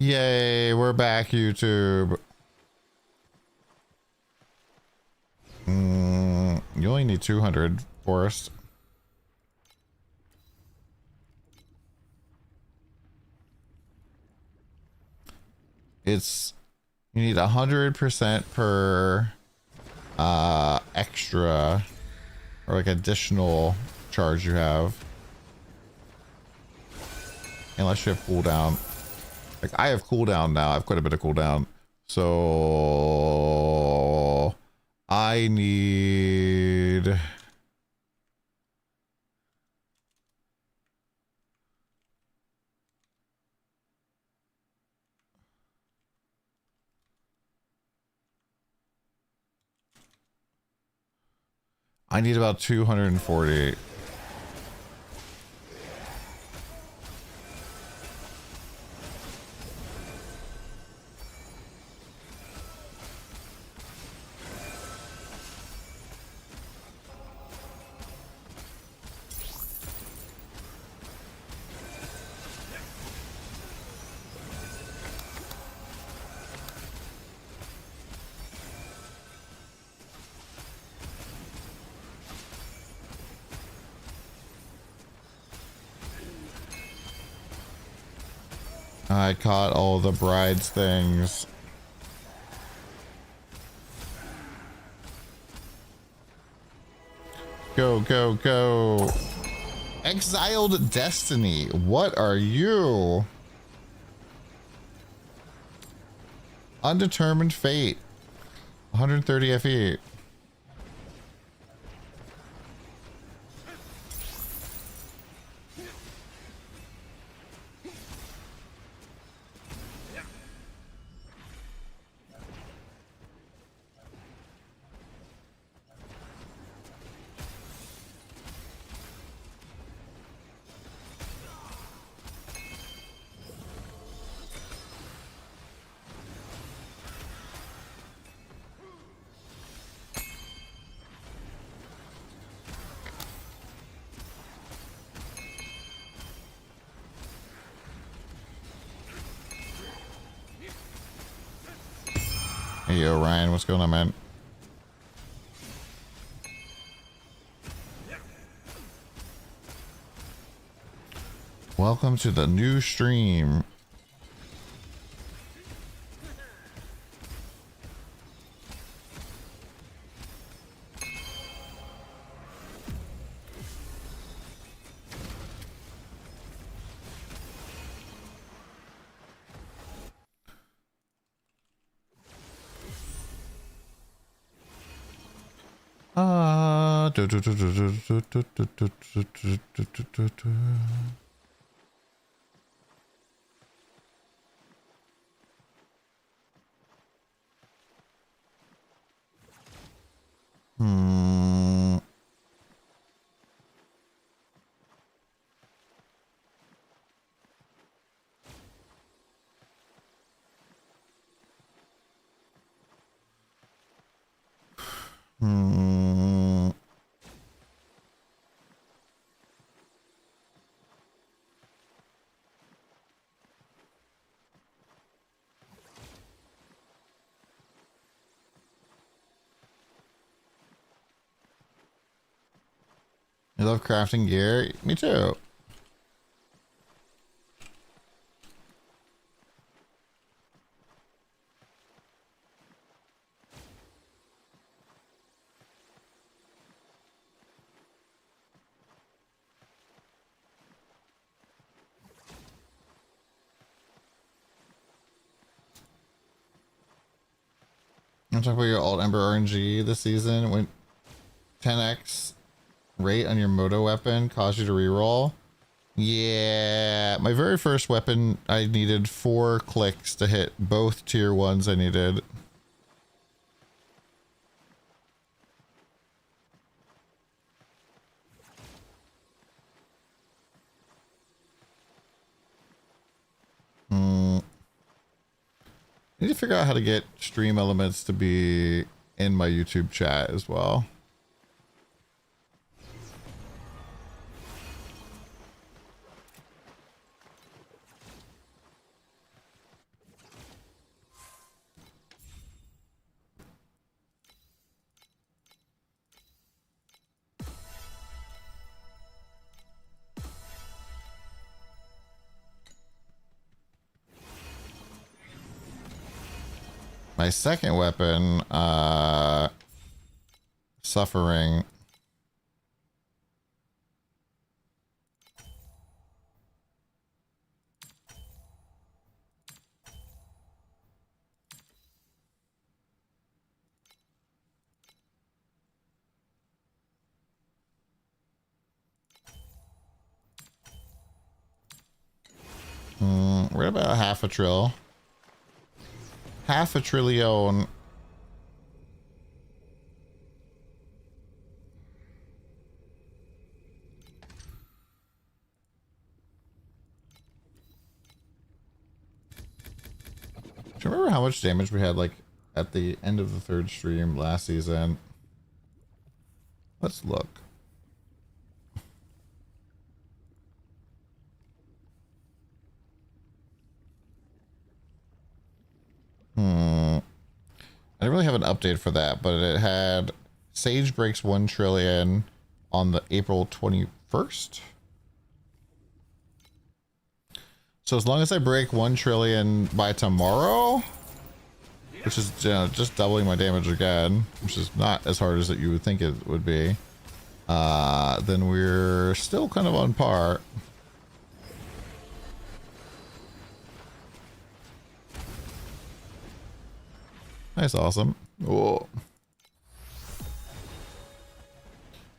Yay, we're back, YouTube. You only need 200 forest. It's you need 100% per extra or like additional charge you have, unless you have cooldown. Like I have cooldown now. I have quite a bit of cooldown, so I need about 240. I caught all the bride's things. Go, go, go. Exiled Destiny. What are you? Undetermined Fate. 130 FE. Hey, yo, Ryan, what's going on, man? Welcome to the new stream. You love crafting gear? Me too. I'm talking about your alt Ember RNG this season. When 10x rate on your moto weapon caused you to reroll. Yeah, my very first weapon, I needed 4 clicks to hit both tier 1s I needed. I need to figure out how to get stream elements to be in my YouTube chat as well. My second weapon, suffering. We're about half a trill. Half a trillion. Do you remember how much damage we had like at the end of the third stream last season? Let's look. I didn't really have an update for that, but it had Sage breaks 1 trillion on the April 21st. So as long as I break 1 trillion by tomorrow, which is just doubling my damage again, which is not as hard as you would think it would be, then we're still kind of on par. Nice, awesome. Whoa.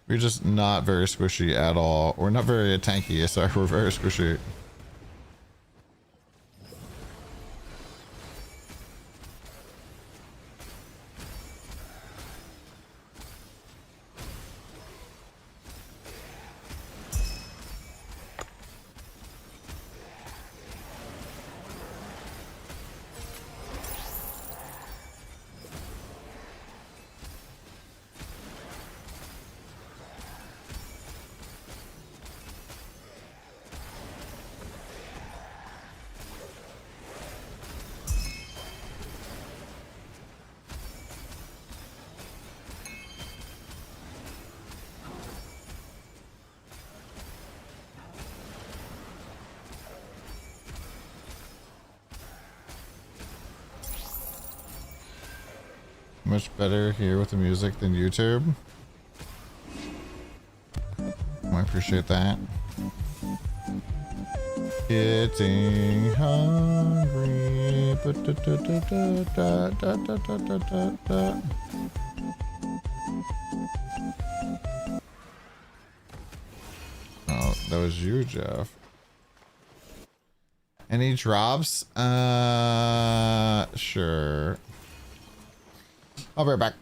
We're just not very squishy at all. We're not very tanky, sorry, we're very squishy. Much better here with the music than YouTube. I appreciate that. Getting hungry. Oh, that was you, Jeff. Any drops? Sure. I'll be right back.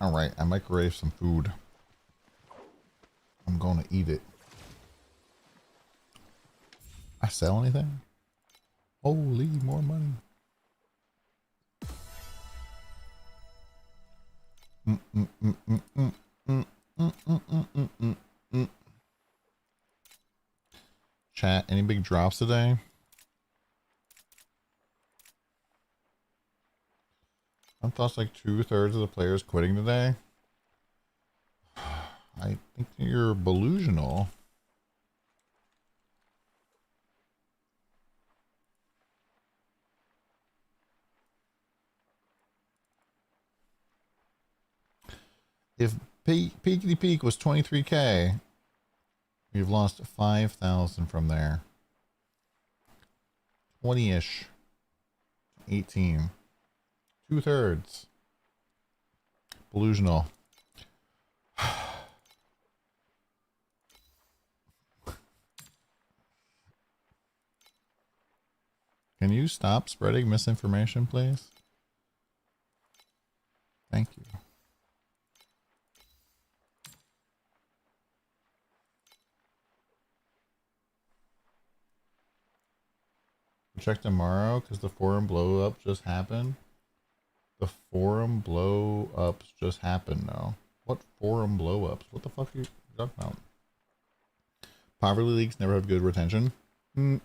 Alright, I microwave some food. I'm gonna eat it. I sell anything? Holy, more money. Chat, any big drops today? I thought like 2/3 of the players quitting today. I think you're delusional. If peakity peak was 23K, we've lost 5,000 from there. 20-ish. 18. 2/3. Delusional. Can you stop spreading misinformation, please? Thank you. Check tomorrow because the forum blow up just happened. The forum blow ups just happened now. What forum blow ups? What the fuck are you talking about? Poverty leagues never have good retention.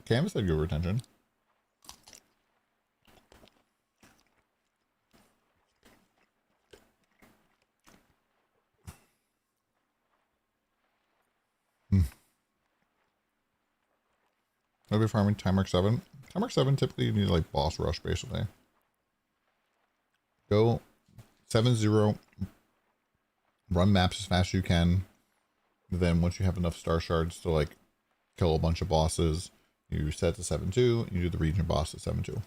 Canvas had good retention. I'll be farming Time Mark 7. Time Mark 7 typically you need like boss rush basically. Go 7-0. Run maps as fast as you can. Then once you have enough star shards to like kill a bunch of bosses, you set to 7-2, you do the region boss at 7-2.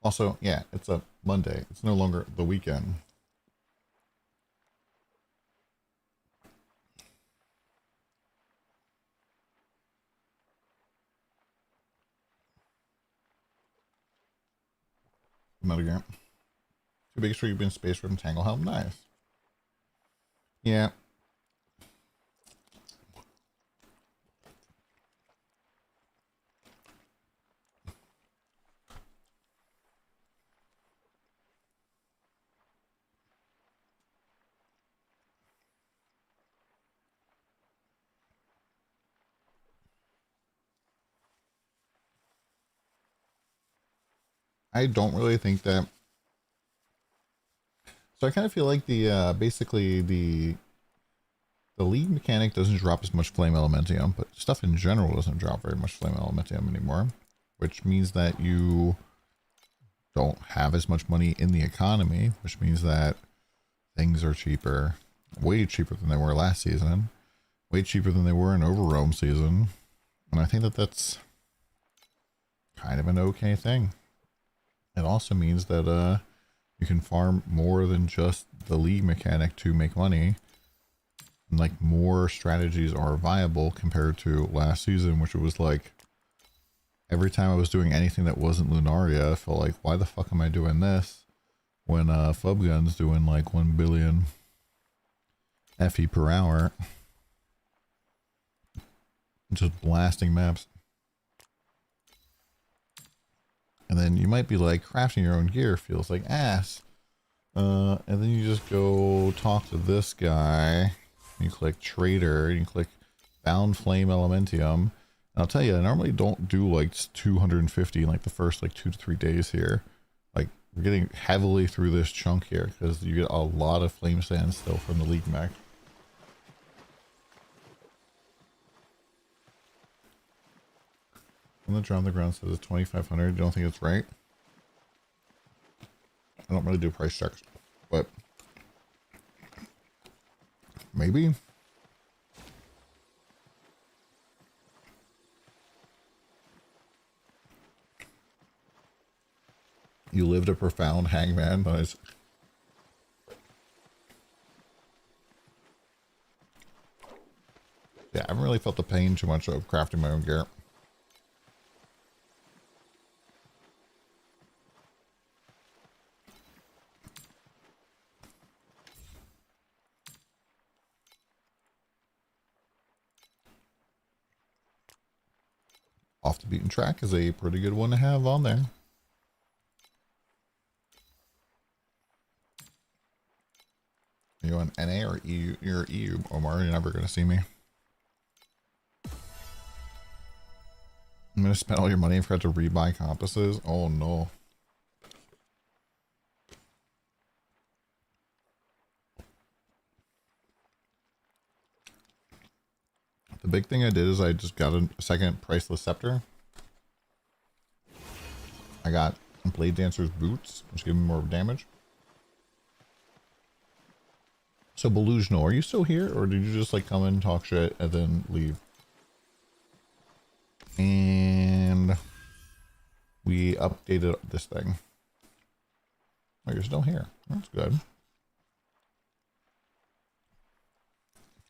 Also, yeah, it's a Monday. It's no longer the weekend. Another game. Too big for you in space from Tanglehelm. Nice. Yeah. I don't really think that. So I kind of feel like the basically the lead mechanic doesn't drop as much flame elementium, but stuff in general doesn't drop very much flame elementium anymore, which means that you don't have as much money in the economy, which means that things are cheaper, way cheaper than they were last season, way cheaper than they were in Overrealm season, and I think that that's kind of an okay thing. It also means that you can farm more than just the league mechanic to make money. And like more strategies are viable compared to last season, which was like every time I was doing anything that wasn't Lunaria, I felt like, why the fuck am I doing this when Fubgun's doing like 1 billion FE per hour, just blasting maps. And then you might be like, crafting your own gear feels like ass. And then you just go talk to this guy. You click trader, you click bound flame elementium. And I'll tell you, I normally don't do like 250 in like the first like 2 to 3 days here. Like we're getting heavily through this chunk here because you get a lot of flame sand still from the league mech. When the DonTheCrown says it's 2,500, you don't think it's right? I don't really do price checks, but maybe. You lived a profound hangman. Nice. Yeah, I haven't really felt the pain too much of crafting my own gear. Off the beaten track is a pretty good one to have on there. Are you on NA or EU? You're EU, Omar. You're never going to see me. I'm going to spend all your money and forgot to rebuy compasses. Oh, no. The big thing I did is I just got a second priceless scepter. I got Blade Dancer's boots, which give me more damage. So, Belusional, are you still here? Or did you just like come in, talk shit, and then leave? And we updated this thing. Oh, you're still here. That's good.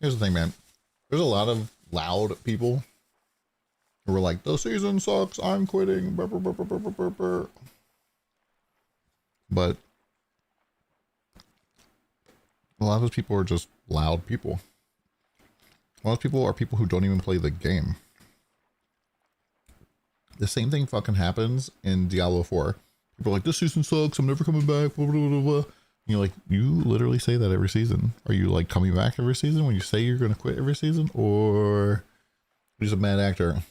Here's the thing, man. There's a lot of loud people who were like, the season sucks, I'm quitting. But a lot of those people are just loud people. A lot of people are people who don't even play the game. The same thing fucking happens in Diablo 4. People are like, this season sucks, I'm never coming back, blah, blah, blah, blah. And you're like, you literally say that every season. Are you like coming back every season when you say you're going to quit every season? Or he's a mad actor?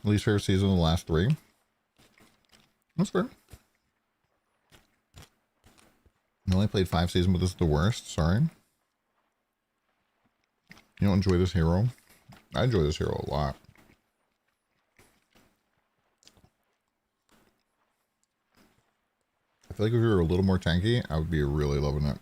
Least favorite season of the last 3. That's fair. I only played 5 seasons, but this is the worst. Sorry. You don't enjoy this hero? I enjoy this hero a lot. I feel like if you were a little more tanky, I would be really loving it.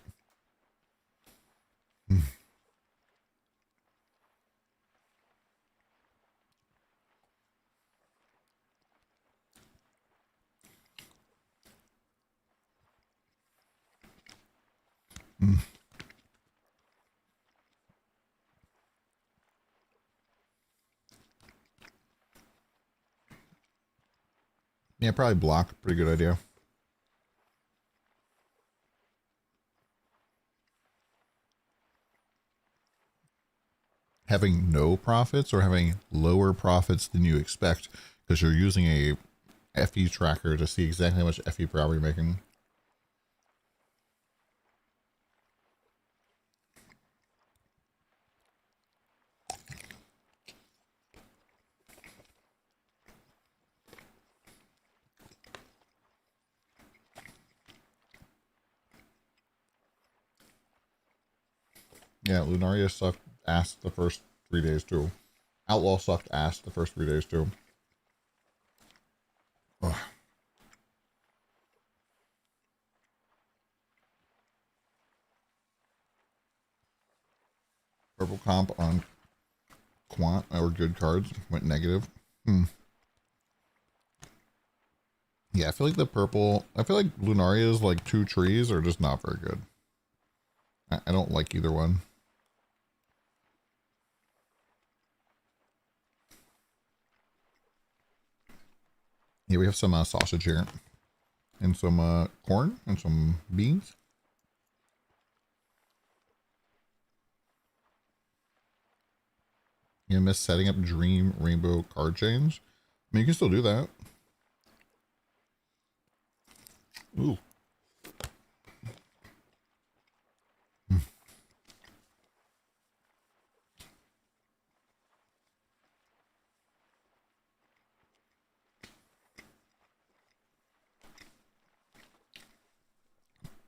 Yeah, probably block. Pretty good idea. Having no profits or having lower profits than you expect because you're using a FE tracker to see exactly how much FE per hour you're making. Yeah, Lunaria sucked ass the first 3 days too. Outlaw sucked ass the first 3 days too. Ugh. Purple comp on quant or good cards went negative. Yeah, I feel like the purple, I feel like Lunaria's like 2 trees are just not very good. I don't like either one. Yeah, we have some sausage here. And some corn and some beans. You miss setting up Dream Rainbow card change. I mean, you can still do that. Ooh.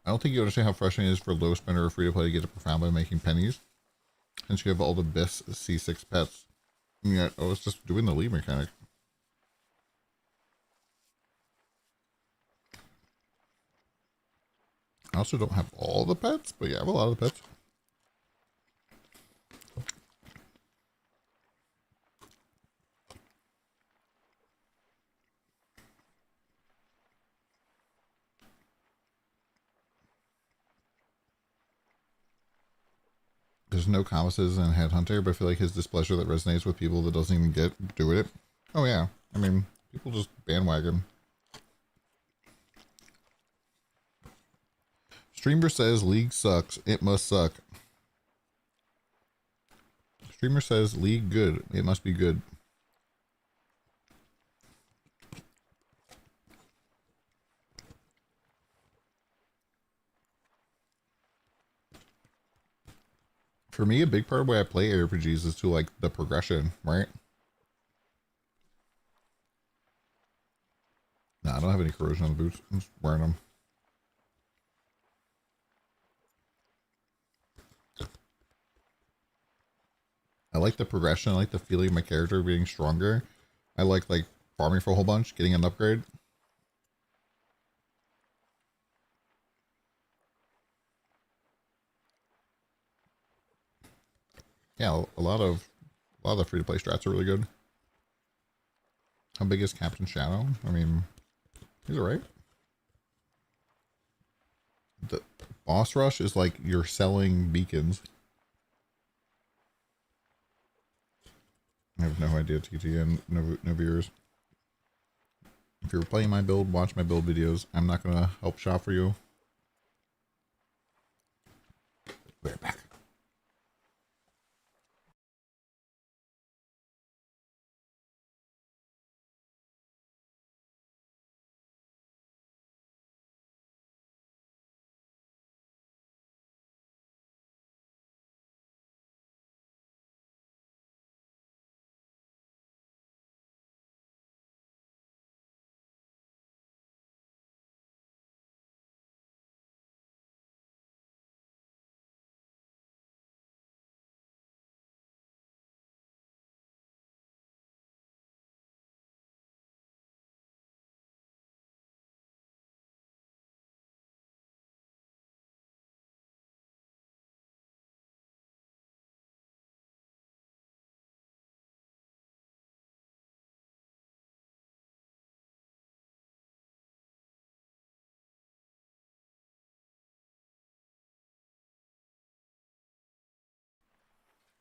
I don't think you understand how frustrating it is for a low spender or free to play to get a profound by making pennies. Since you have all the best C6 pets. And yet, I was just doing the lead mechanic. I also don't have all the pets, but yeah, I have a lot of the pets. There's no commences in Headhunter, but I feel like his displeasure that resonates with people that doesn't even get do it. Oh yeah, I mean, people just bandwagon. Streamer says League sucks. It must suck. Streamer says League good. It must be good. For me, a big part of why I play RPGs is to like the progression, right? Nah, I don't have any corrosion on the boots. I'm just wearing them. I like the progression. I like the feeling of my character being stronger. I like farming for a whole bunch, getting an upgrade. Yeah, a lot of the free to play strats are really good. How big is Captain Shadow? I mean, he's alright. The boss rush is like you're selling beacons. I have no idea, TT, and no viewers. If you're playing my build, watch my build videos. I'm not gonna help shop for you. We're back.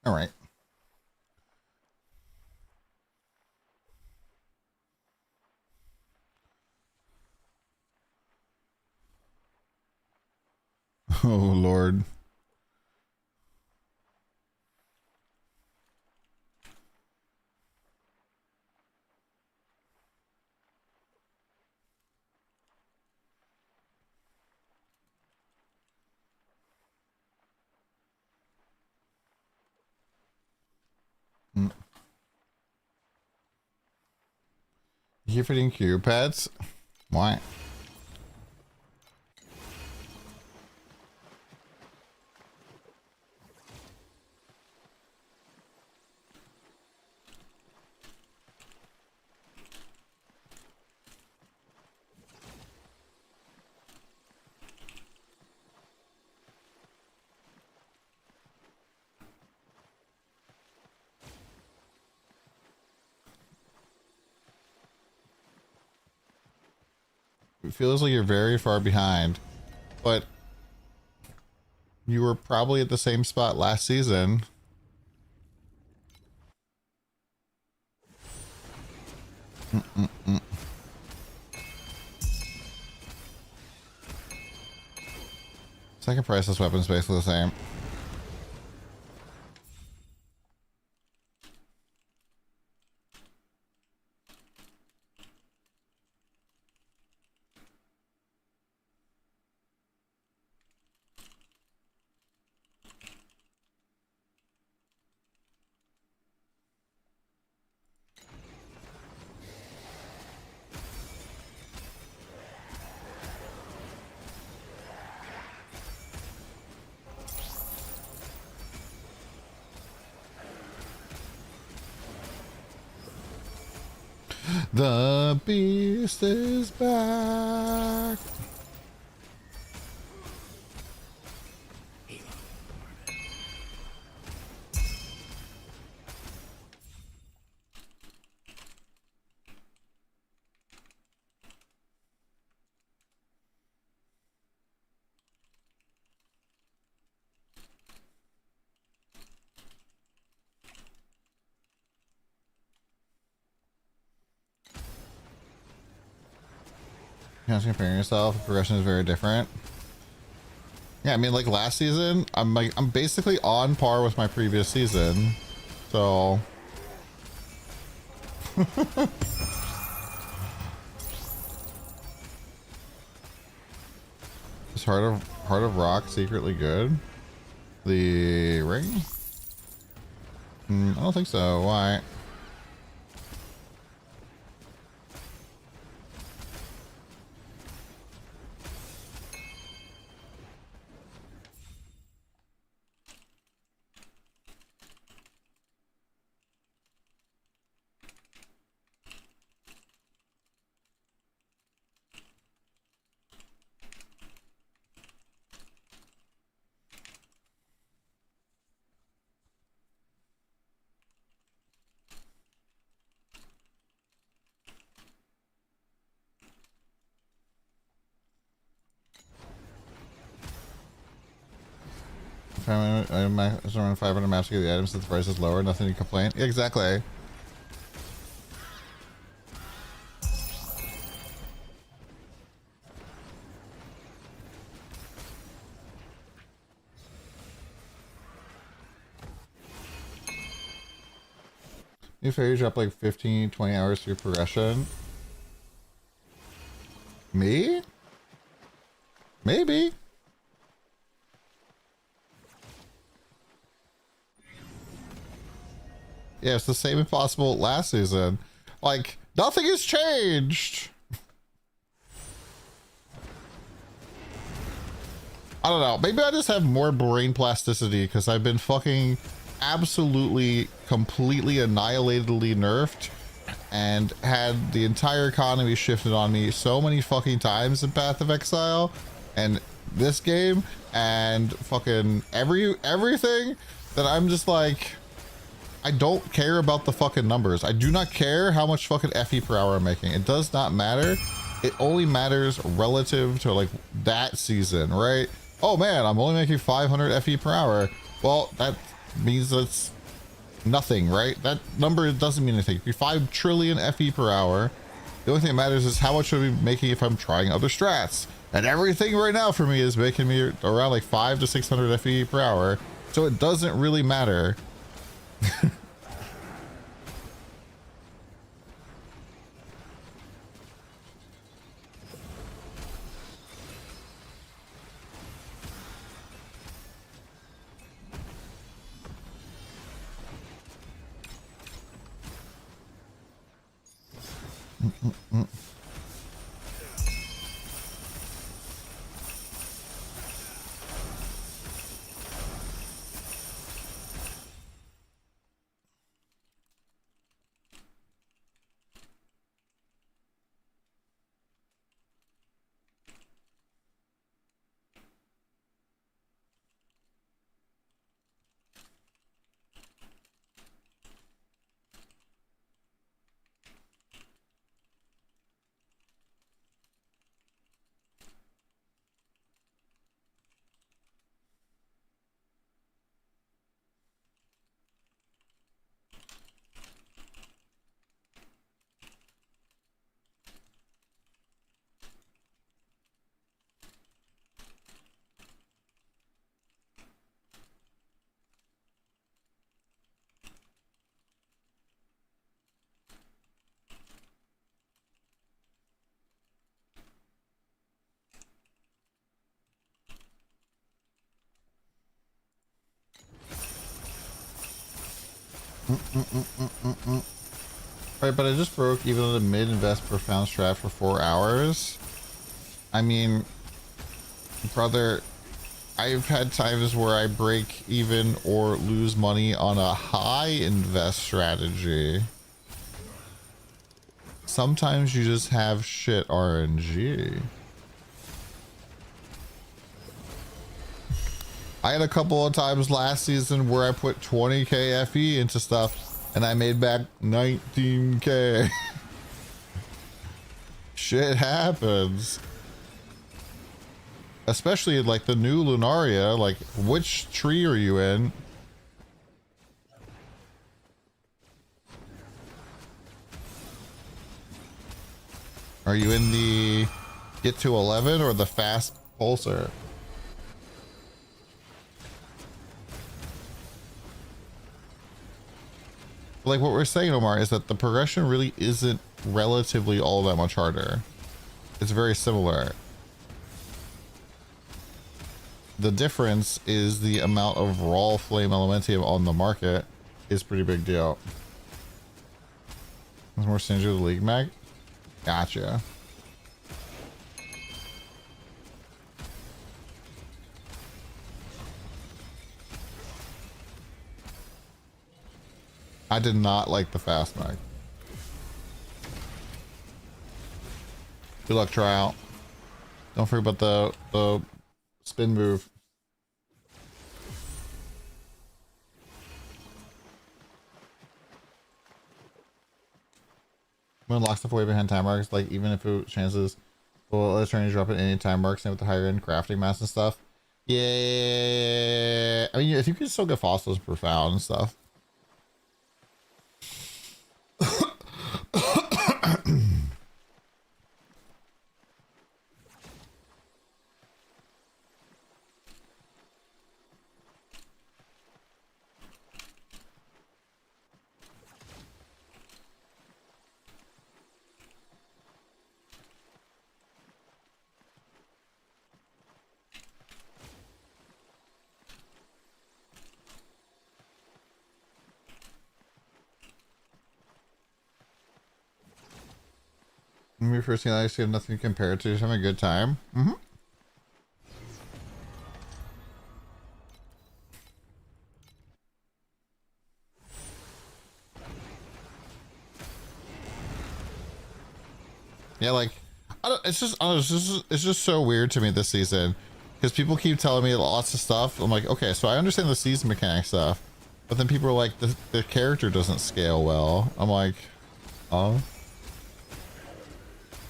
All right. Oh Lord. Mm. You fitting Q pads? Why? It feels like you're very far behind, but you were probably at the same spot last season. Second priceless weapons basically the same. The beast is back. You can't compare yourself. The progression is very different. Yeah, I mean, like last season, I'm basically on par with my previous season. So is Heart of Rock secretly good? The ring? I don't think so. Why? I'm around 500 maps to get the items since the price is lower. Nothing to complain. Exactly. New fairy drop like 15, 20 hours through progression. Me? Maybe. Yeah, it's the same impossible last season. Like, nothing has changed. I don't know. Maybe I just have more brain plasticity because I've been fucking absolutely, completely annihilatedly nerfed and had the entire economy shifted on me so many fucking times in Path of Exile and this game and fucking everything that I'm just like, I don't care about the fucking numbers. I do not care how much fucking FE per hour I'm making. It does not matter. It only matters relative to like that season, right? Oh man, I'm only making 500 FE per hour. Well, that means that's nothing, right? That number doesn't mean anything. If you're 5 trillion FE per hour, the only thing that matters is how much should I be making if I'm trying other strats. And everything right now for me is making me around like 500 to 600 FE per hour. So it doesn't really matter. Right, but I just broke even the mid-invest profound strat for 4 hours. I mean, brother, I've had times where I break even or lose money on a high invest strategy. Sometimes you just have shit RNG. I had a couple of times last season where I put 20k FE into stuff and I made back 19k. Shit happens. Especially like the new Lunaria, like which tree are you in? Are you in the get to 11 or the fast pulsar? Like what we're saying, Omar, is that the progression really isn't relatively all that much harder. It's very similar. The difference is the amount of raw flame elementium on the market is pretty big deal. There's more synergy with the League Mag. Gotcha. I did not like the fast mag. Good luck, tryout. Don't forget about the spin move. When unlock stuff way behind time marks, like even if it chances, well, let's try to drop it any time marks and with the higher end crafting mass and stuff. Yeah, I mean, if you can still get fossils profound and stuff. When we first seen I used to have nothing to compare it to, just having a good time. Mm-hmm. Yeah, like it's just so weird to me this season because people keep telling me lots of stuff. I'm like, okay, so I understand the season mechanic stuff, but then people are like, the character doesn't scale well. I'm like, oh,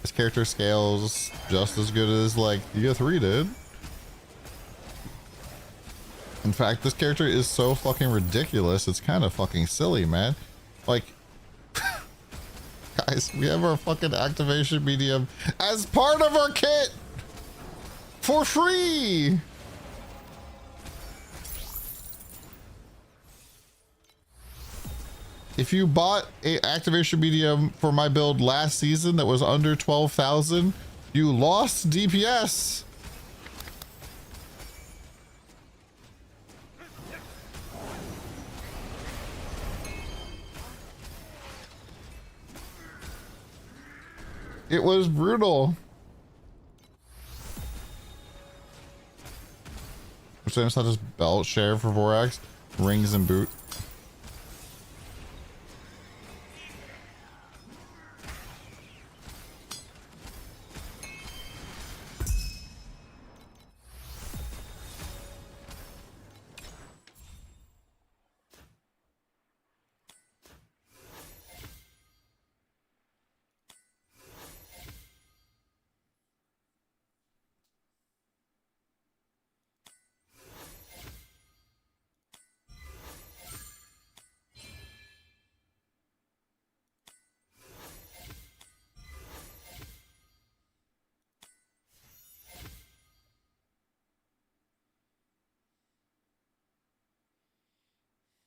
this character scales just as good as like EO3 did. In fact, this character is so fucking ridiculous. It's kind of fucking silly, man. Like, guys, we have our fucking activation medium as part of our kit for free. If you bought a activation medium for my build last season that was under 12,000, you lost DPS. It was brutal. Which I just had this belt share for Vorax, rings and boot.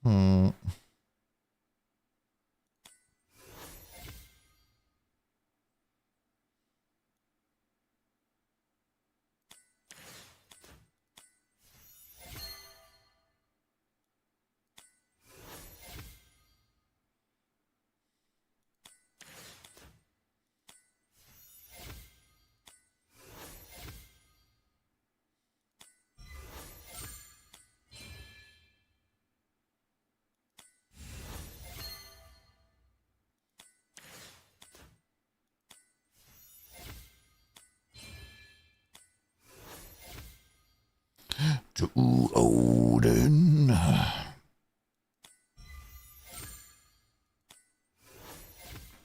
Hmm. to Odin.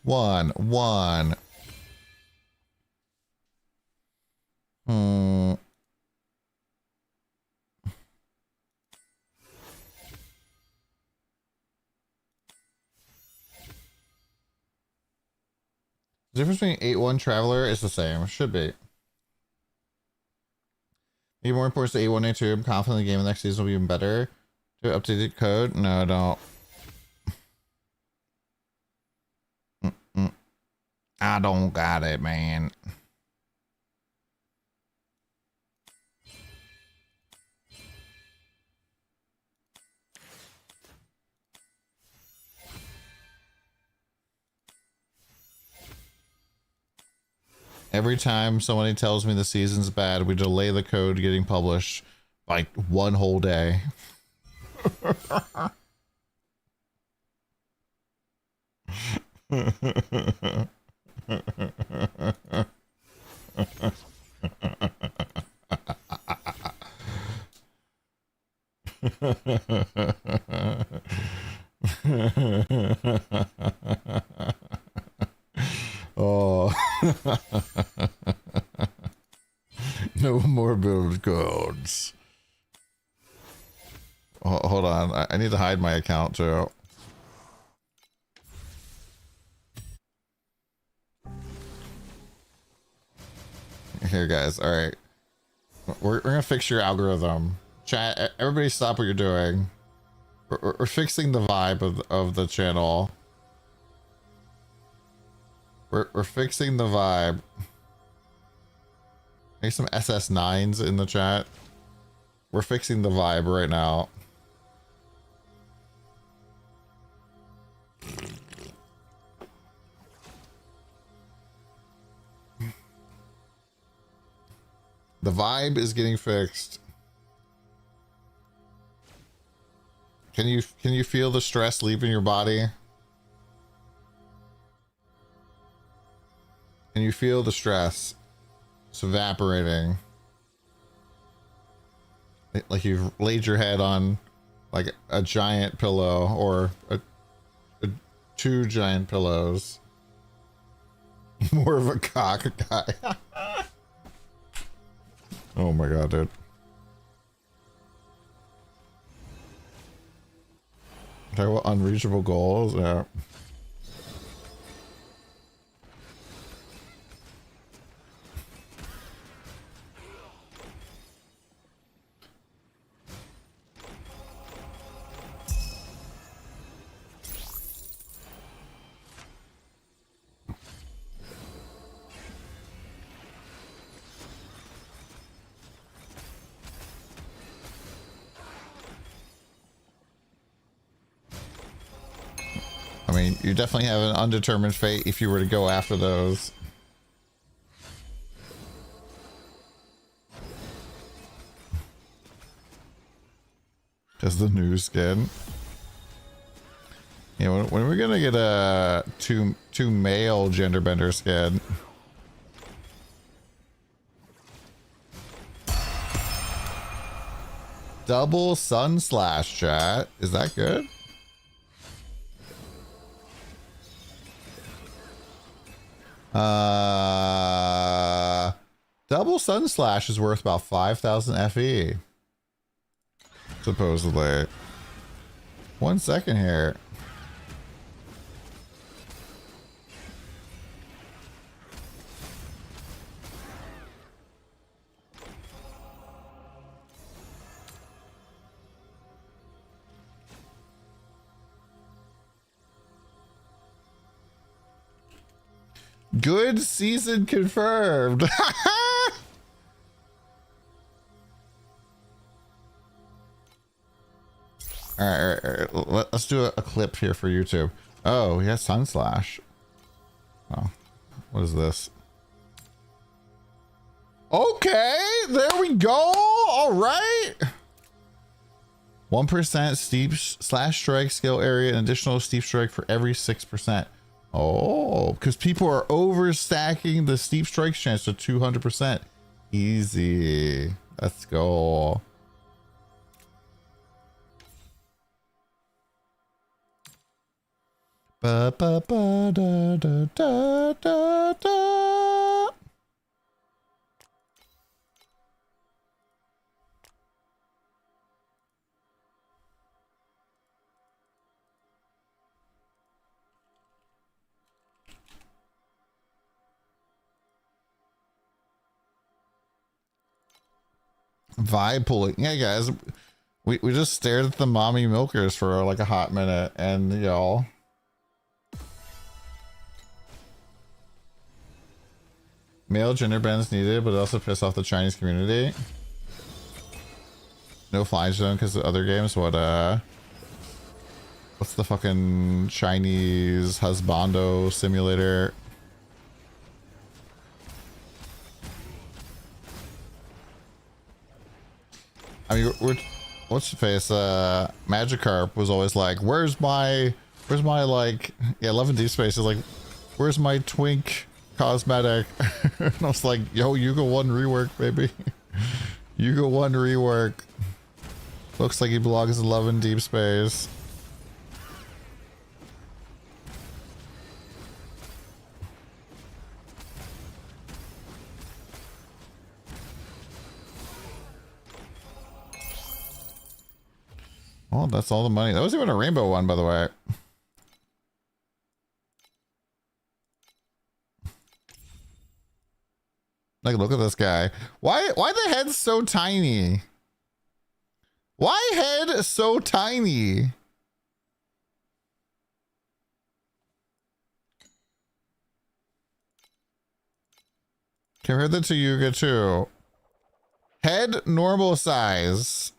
One. The difference between 8-1 Traveler is the same. Should be. Need more imports to 8-1, 8-2. I'm confident the game next season will be even better. Do updated code? No, I don't. I don't got it, man. Every time somebody tells me the season's bad, we delay the code getting published by one whole day. Oh. No more build codes. Oh, hold on. I need to hide my account too. Here, guys. All right. We're gonna fix your algorithm. Chat, everybody stop what you're doing. We're fixing the vibe of the channel. We're fixing the vibe. Make some SS9s in the chat. We're fixing the vibe right now. The vibe is getting fixed. Can you feel the stress leaving your body? Can you feel the stress? It's evaporating. Like you've laid your head on like a giant pillow or two giant pillows. More of a cock guy. Oh my god, dude. Talk about unreachable goals. Yeah. I mean, you definitely have an undetermined fate if you were to go after those. Just the new skin. Yeah, when are we gonna get a two male genderbender skin? Double sun slash, chat. Is that good? Double sun slash is worth about 5,000 FE. Supposedly. 1 second here. Good season confirmed. All right. Let's do a clip here for YouTube. Oh, he has Sun Slash. Oh, what is this? Okay, there we go. All right. 1% steep slash strike skill area, an additional steep strike for every 6%. Oh, because people are overstacking the steep strikes chance to 200%. Easy. Let's go. Ba, ba, ba, da, da, da, da, da. Vibe pooling. Yeah, guys. We just stared at the mommy milkers for like a hot minute, and y'all. Male gender bends needed, but also piss off the Chinese community. No fly zone because the other games. What's the fucking Chinese husbando simulator? I mean, what's the face? Magikarp was always like, where's my like, yeah, Love and Deep Space is like, where's my twink cosmetic? And I was like, yo, Yuga 1 rework, baby. Yuga 1 rework. Looks like he belongs in Love and Deep Space. Oh, that's all the money. That was even a rainbow one, by the way. Like, look at this guy. Why the head so tiny? Why head so tiny? Compare that to Yuga too. Head normal size.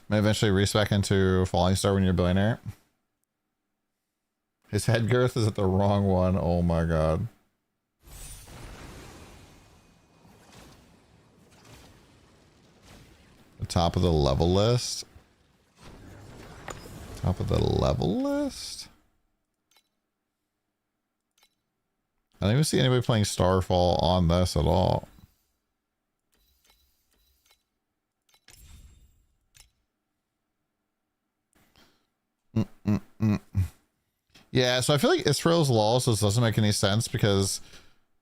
May eventually respec into Falling Star when you're a billionaire. His head girth is at the wrong one. Oh my god. The top of the level list. Top of the level list. I don't even see anybody playing Starfall on this at all. Yeah, so I feel like Israel's laws just doesn't make any sense because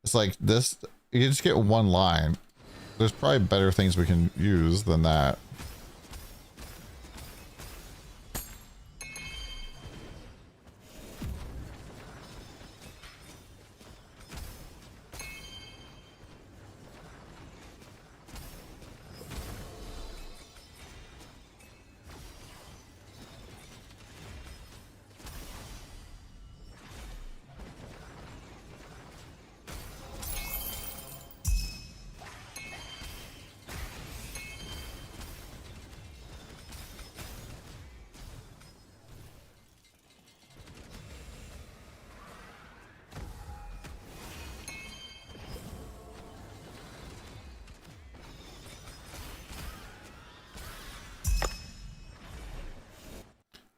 it's like this, you just get one line. There's probably better things we can use than that.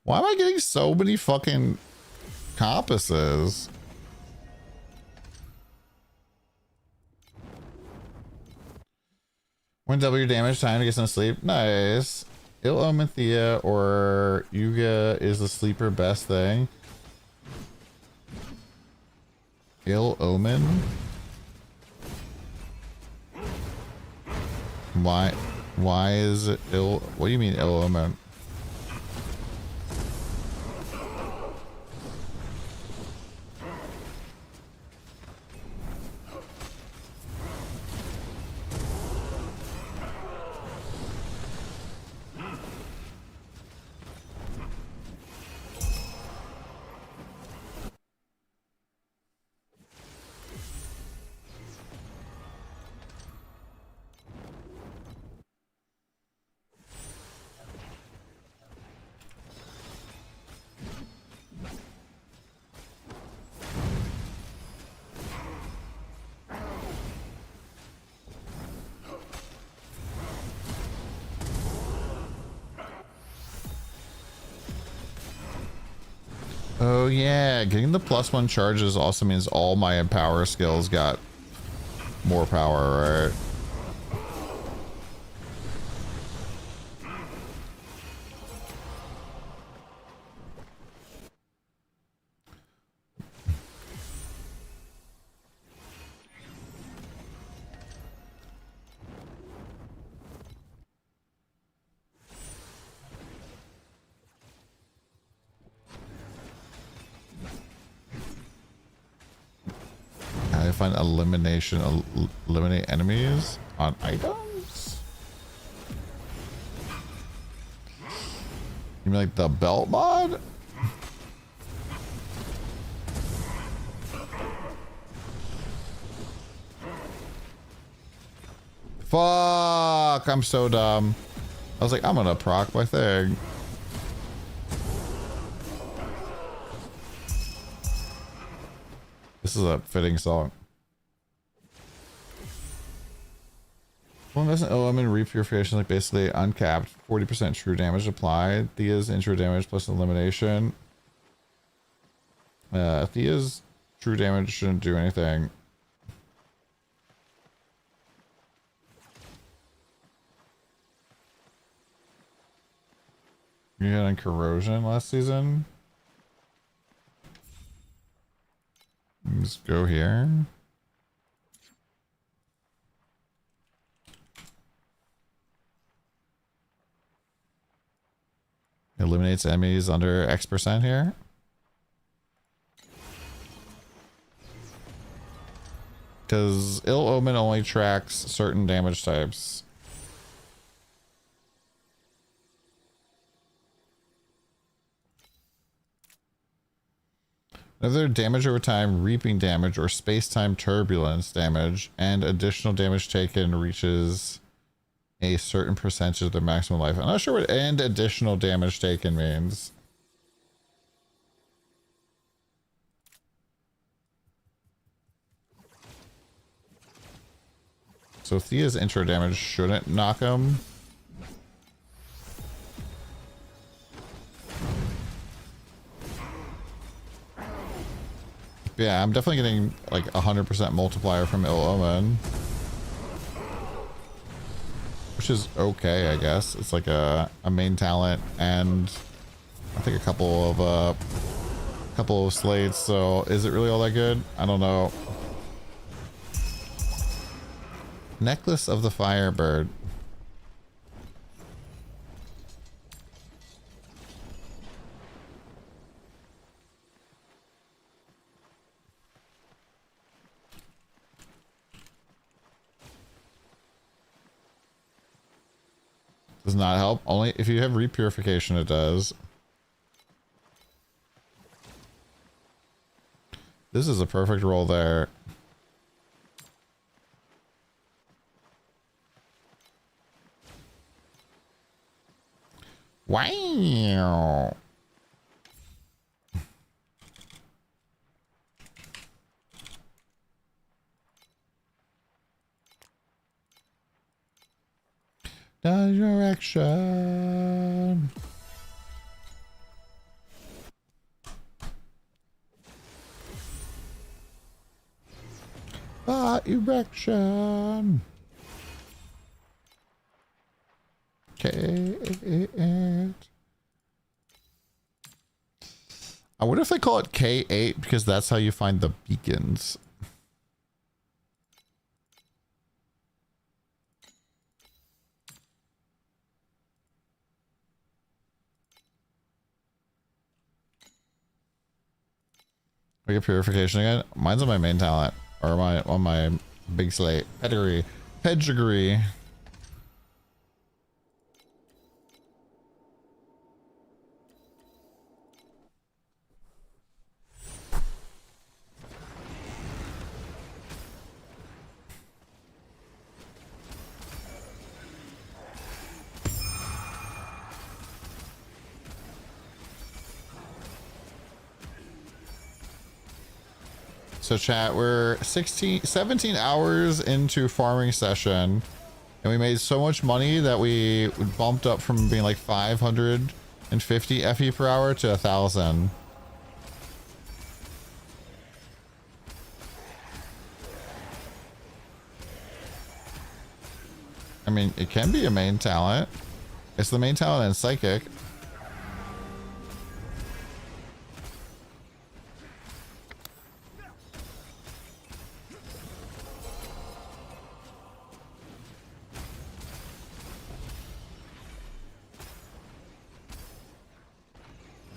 Why am I getting so many fucking compasses? When double your damage time to get some sleep. Nice. Il Omen Thea or Yuga is the sleeper best thing. Il Omen? Why is it ill? What do you mean Il Omen? Oh yeah, getting the +1 charges also means all my empower skills got more power, right? I find elimination, eliminate enemies on items. You mean like the belt mod? Fuck, I'm so dumb. I was like, I'm gonna proc my thing. This is a fitting song. Well, doesn't element repurification like basically uncapped 40% true damage applied. Thea's intro damage plus elimination. Thea's true damage shouldn't do anything. You had on corrosion last season. Let's go here. Eliminates enemies under X% here. Because Ill Omen only tracks certain damage types. Another damage over time, reaping damage, or space-time turbulence damage, and additional damage taken reaches a certain percentage of their maximum life. I'm not sure what "and additional damage taken" means. So Thea's intro damage shouldn't knock him. Yeah, I'm definitely getting like 100% multiplier from Ill Omen. Which is okay, I guess. It's like a main talent and I think a couple of slates, so is it really all that good? I don't know. Necklace of the Firebird. Does not help. Only if you have repurification it does. This is a perfect roll there. Wow. Direction. Erection. K8. I wonder if they call it K8 because that's how you find the beacons. I get purification again. Mine's on my main talent, or on my big slate. Pedigree. So chat, we're 17 hours into farming session, and we made so much money that we bumped up from being like 550 FE per hour to 1,000. I mean, it can be a main talent. It's the main talent and psychic.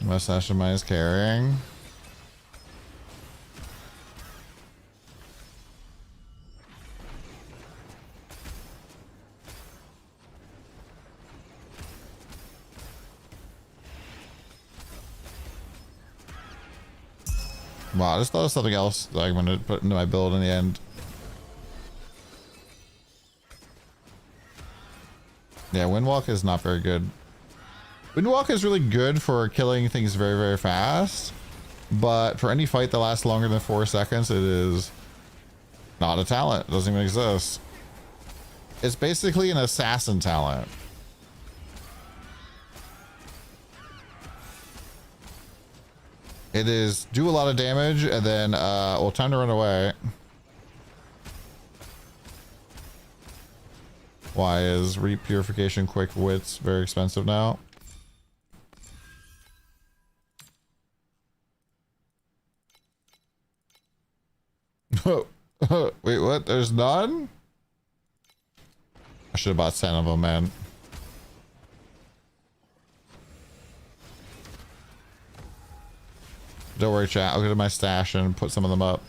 Mustache of mine is carrying. Wow, I just thought of something else that I'm going to put into my build in the end. Yeah, Windwalk is not very good. Windwalk is really good for killing things very, very fast. But for any fight that lasts longer than 4 seconds, it is not a talent. It doesn't even exist. It's basically an assassin talent. It is do a lot of damage and then, well, time to run away. Why is repurification quick wits very expensive now? Wait, what? There's none? I should have bought 10 of them, man. Don't worry, chat. I'll go to my stash and put some of them up.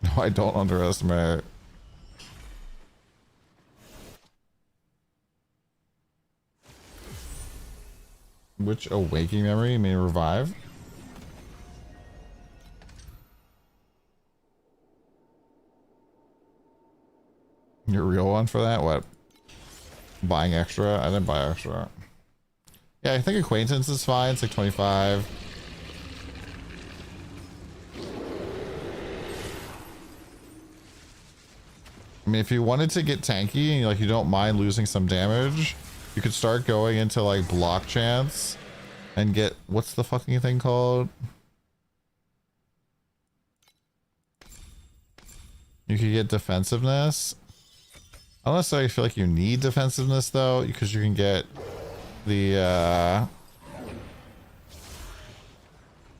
No, I don't underestimate. Which awakening memory? You mean revive? Your real one for that? What? Buying extra? I didn't buy extra. Yeah, I think acquaintance is fine. It's like 25. I mean, if you wanted to get tanky and like you don't mind losing some damage, you could start going into like block chance and get, what's the fucking thing called? You could get defensiveness. I don't necessarily feel like you need defensiveness though, because you can get the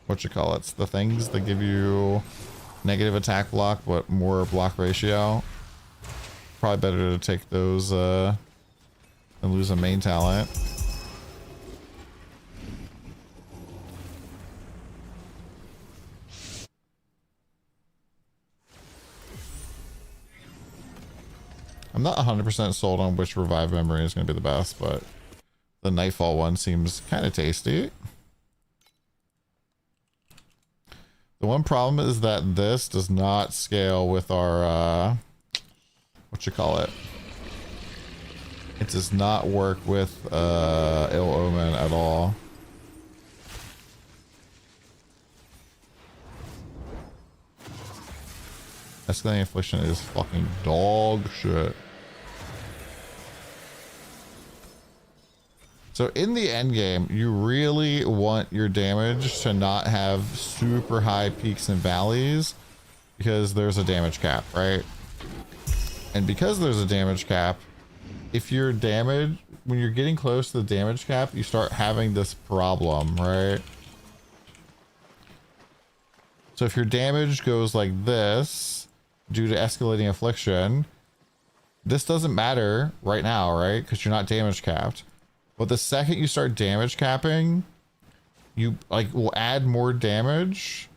what you call it? It's the things that give you negative attack block but more block ratio. Probably better to take those than lose a main talent. I'm not 100% sold on which revive memory is going to be the best, but the Nightfall one seems kind of tasty. The one problem is that this does not scale with our, what you call it? It does not work with Ill Omen at all. Escalating Affliction is fucking dog shit. So in the end game, you really want your damage to not have super high peaks and valleys because there's a damage cap, right? And because there's a damage cap, if you're damaged, when you're getting close to the damage cap, you start having this problem, right? So if your damage goes like this due to escalating affliction, this doesn't matter right now, right? Because you're not damage capped. But the second you start damage capping, you like will add more damage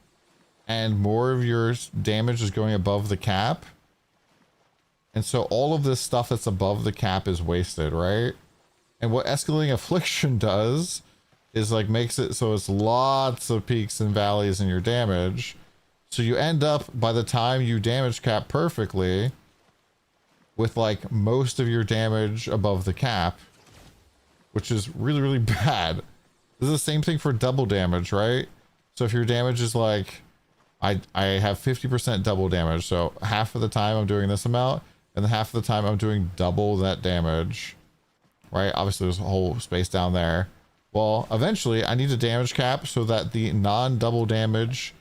and more of your damage is going above the cap. And so all of this stuff that's above the cap is wasted, right? And what escalating affliction does is like makes it so it's lots of peaks and valleys in your damage. So you end up, by the time you damage cap perfectly, with like most of your damage above the cap, which is really, really bad. This is the same thing for double damage, right? So if your damage is like, I have 50% double damage. So half of the time I'm doing this amount and half of the time I'm doing double that damage, right? Obviously there's a whole space down there. Well, eventually I need a damage cap so that the non-double damage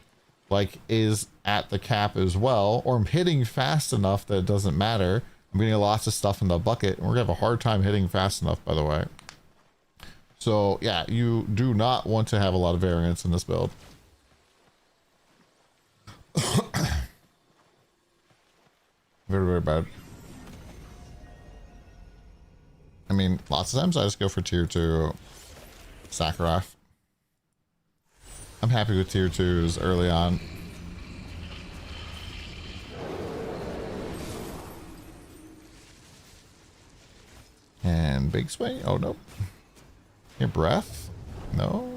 like is at the cap as well, or I'm hitting fast enough that it doesn't matter. I'm getting lots of stuff in the bucket, and we're gonna have a hard time hitting fast enough, by the way. So yeah, you do not want to have a lot of variance in this build. Very, very bad. I mean, lots of times I just go for tier 2 Sakharov. I'm happy with tier 2s early on. And big swing? Oh, nope. Your breath? No.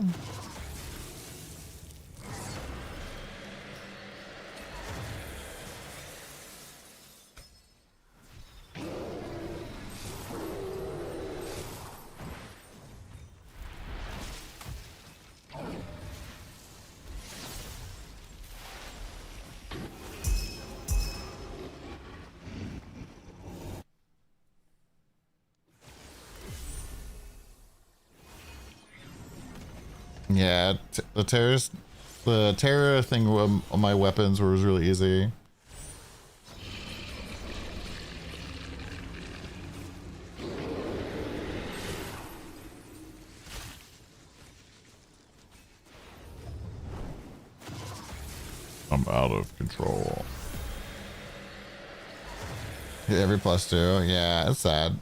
Yeah, the terror thing on my weapons was really easy. I'm out of control. Hit every +2. Yeah, it's sad.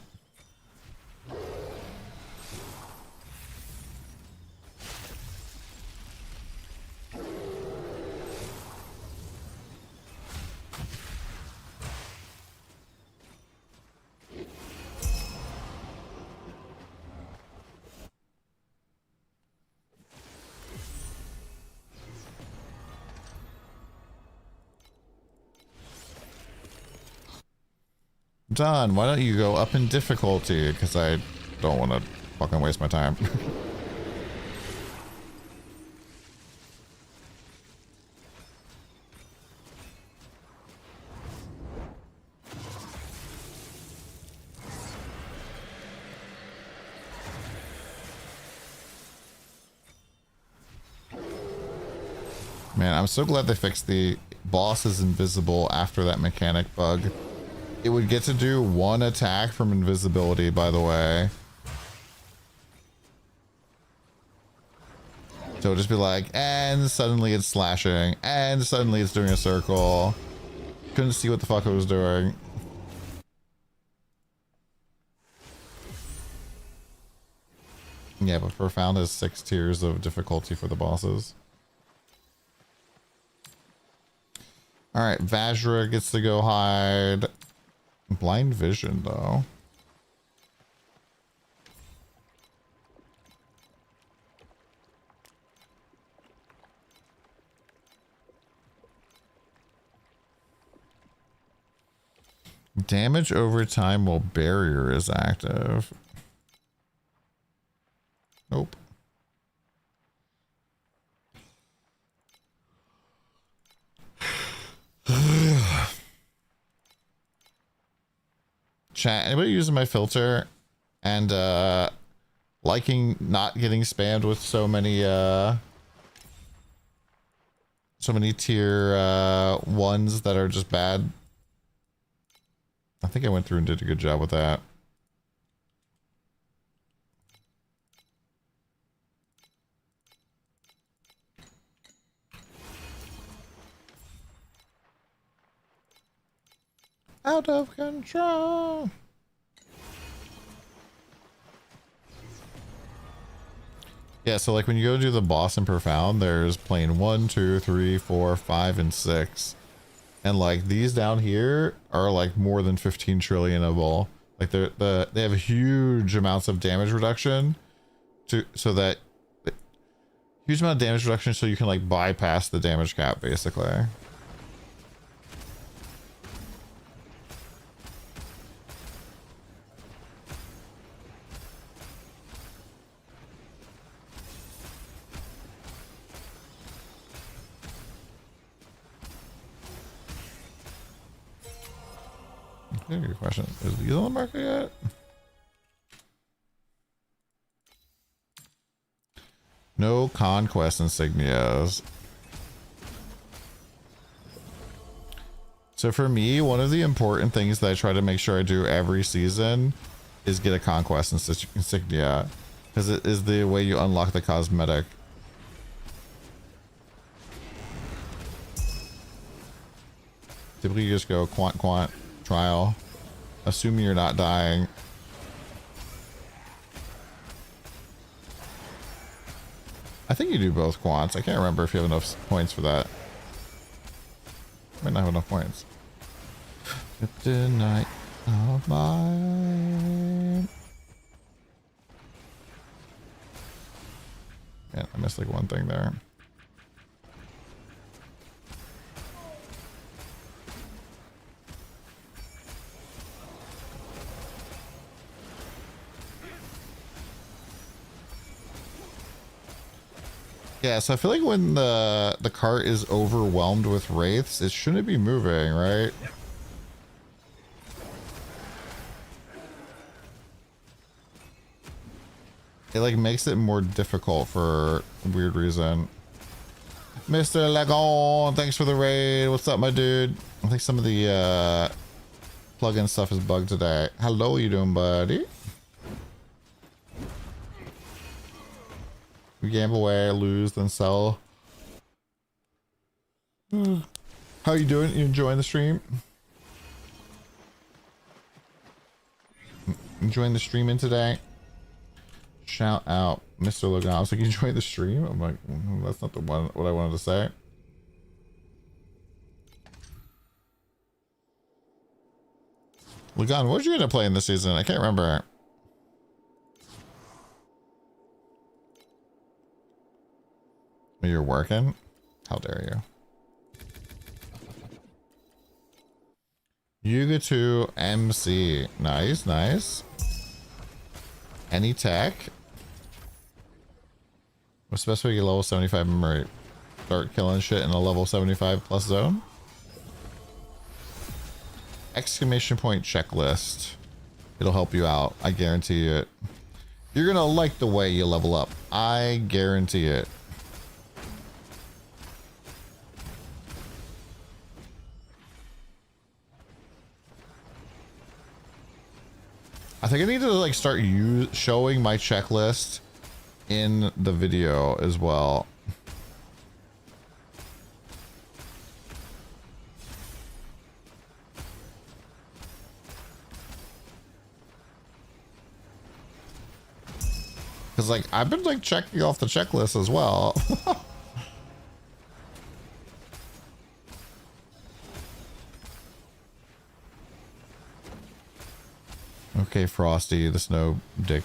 Don, why don't you go up in difficulty? Because I don't want to fucking waste my time. Man, I'm so glad they fixed the boss is invisible after that mechanic bug. It would get to do one attack from invisibility, by the way. So it'd just be like, and suddenly it's slashing, and suddenly it's doing a circle. Couldn't see what the fuck it was doing. Yeah, but Profound has 6 tiers of difficulty for the bosses. Alright, Vajra gets to go hide. Blind vision, though. Damage over time while barrier is active. Nope. Chat, anybody using my filter and liking not getting spammed with so many tier 1s that are just bad? I think I went through and did a good job with that. Out of control. Yeah, so like when you go do the boss in Profound, there's plane 1, 2, 3, 4, 5, and 6. And like these down here are like more than 15 trillion of all. Like they have huge amounts of damage reduction so that huge amount of damage reduction so you can like bypass the damage cap basically. Good question. Is these on the market yet? No conquest insignias. So for me, one of the important things that I try to make sure I do every season is get a conquest insignia, because it is the way you unlock the cosmetic. Typically you just go quant trial, assuming you're not dying. I think you do both quants. I can't remember if you have enough points for that. Might not have enough points. Kryptonite of mine. Man, I missed like one thing there. Yeah, so I feel like when the cart is overwhelmed with wraiths, it shouldn't be moving, right? It like makes it more difficult for a weird reason. Mr. Lagon, thanks for the raid. What's up, my dude? I think some of the plugin stuff is bugged today. Hello, you doing, buddy? We gamble away, lose, then sell. How you doing? You enjoying the stream? Enjoying the streaming today? Shout out, Mr. Logan. I was like, you enjoying the stream? I'm like, that's not the one what I wanted to say. Logan, what did you end up playing this season? I can't remember. You're working? How dare you? Yuga 2 MC. Nice, nice. Any tech? What's the best way to get level 75 memory? Start killing shit in a level 75 plus zone? Exclamation point checklist. It'll help you out. I guarantee it. You're gonna like the way you level up. I guarantee it. I think I need to like start showing my checklist in the video as well. Cause like I've been like checking off the checklist as well. Okay, Frosty, the snow dick.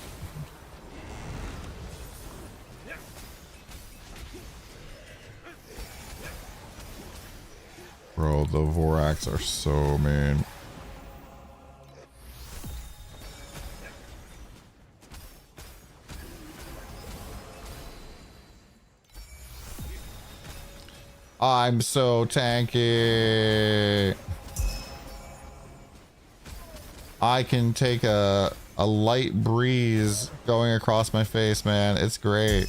Bro, the Vorax are so mean. I'm so tanky. I can take a light breeze going across my face, man. It's great.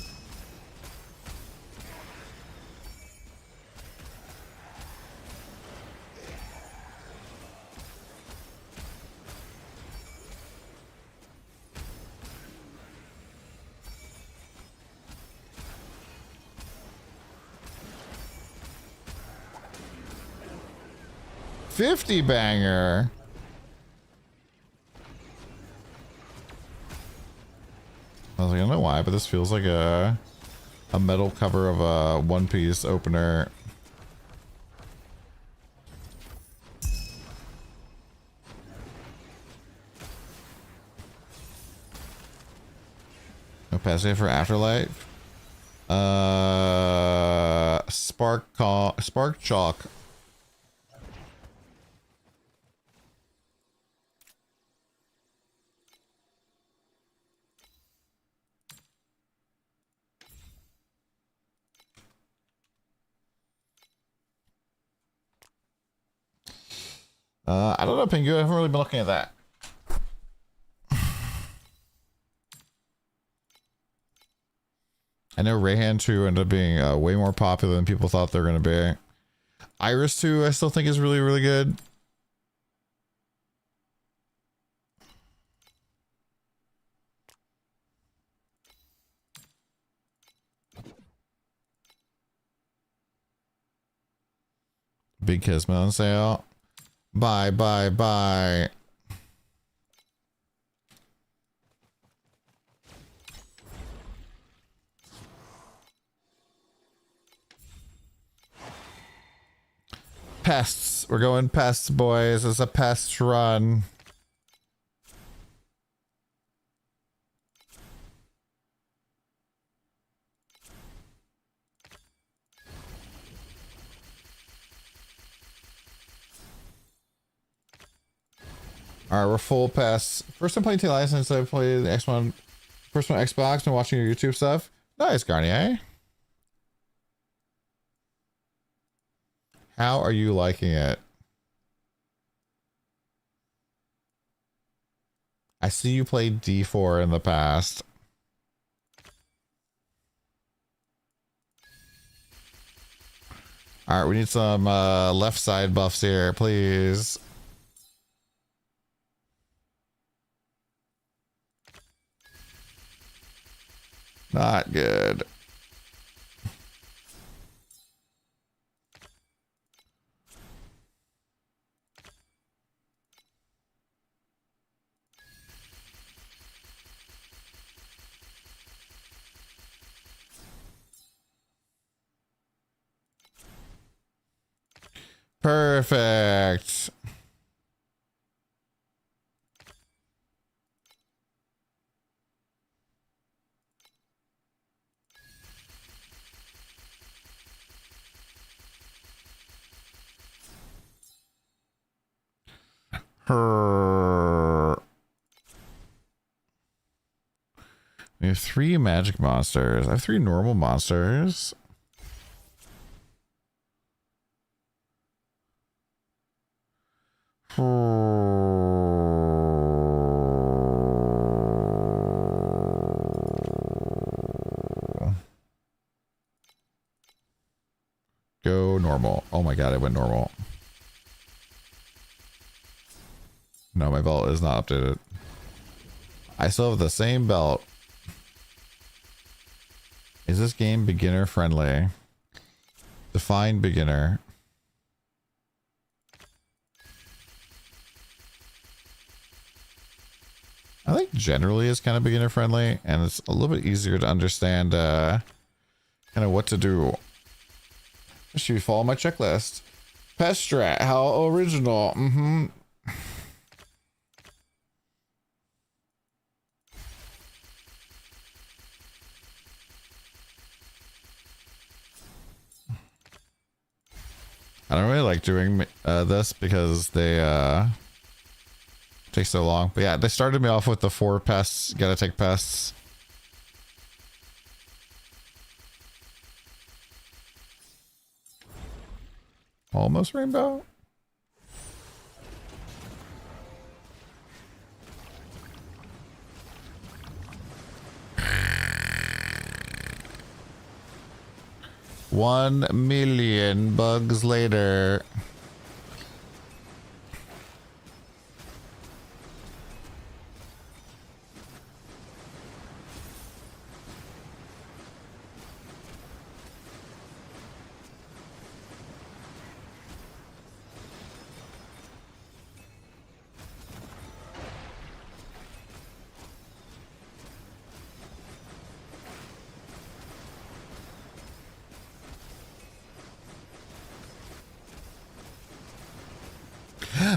$50 banger. I was like, I don't know why, but this feels like a metal cover of a One Piece opener. No passive for Afterlife. Spark Chalk. I don't know, Pingu. I haven't really been looking at that. I know Rayhan 2 ended up being way more popular than people thought they were going to be. Iris 2 I still think is really, really good. Big Kismet on sale. Bye, bye, bye. Pests. We're going pests, boys. It's a pest run. Alright, we're full pests. First time playing T-License since I played the X1. First one Xbox and watching your YouTube stuff. Nice, Garnier. How are you liking it? I see you played D4 in the past. Alright, we need some left side buffs here, please. Not good. Perfect. We have 3 magic monsters. I have 3 normal monsters. Go normal. Oh my god, I went normal. No, my belt is not updated. I still have the same belt. Is this game beginner friendly? Define beginner. I think generally it's kind of beginner friendly and it's a little bit easier to understand kind of what to do. Should we follow my checklist? Pest strat, how original. I don't really like doing this because they take so long. But yeah, they started me off with the 4 pests. Gotta take pests. Almost rainbow. One million bugs later.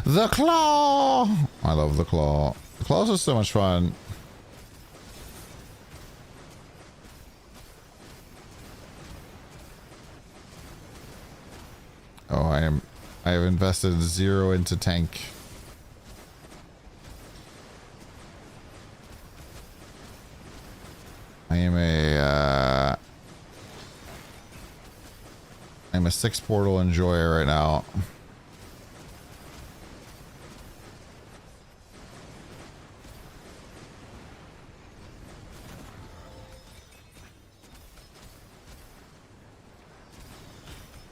The claw! I love the claw. The claws are so much fun. Oh, I have invested 0 into tank. I'm a 6 portal enjoyer right now.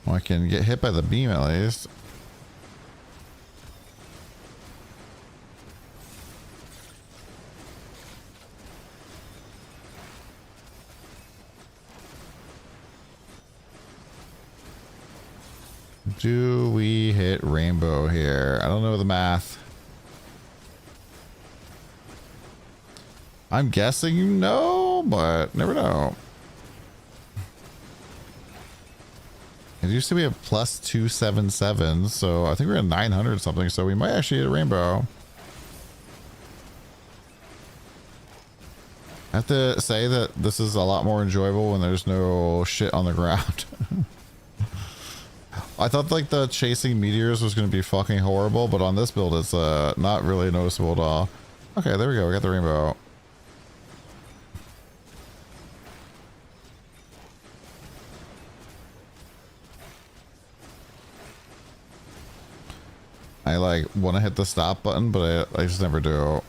Well, I can get hit by the beam at least. Do we hit rainbow here? I don't know the math. I'm guessing no, but never know. It used to be a plus 277, so I think we're at 900 something, so we might actually hit a rainbow. I have to say that this is a lot more enjoyable when there's no shit on the ground. I thought like the chasing meteors was going to be fucking horrible, but on this build it's not really noticeable at all. Okay, there we go. We got the rainbow. I like want to hit the stop button, but I just never do.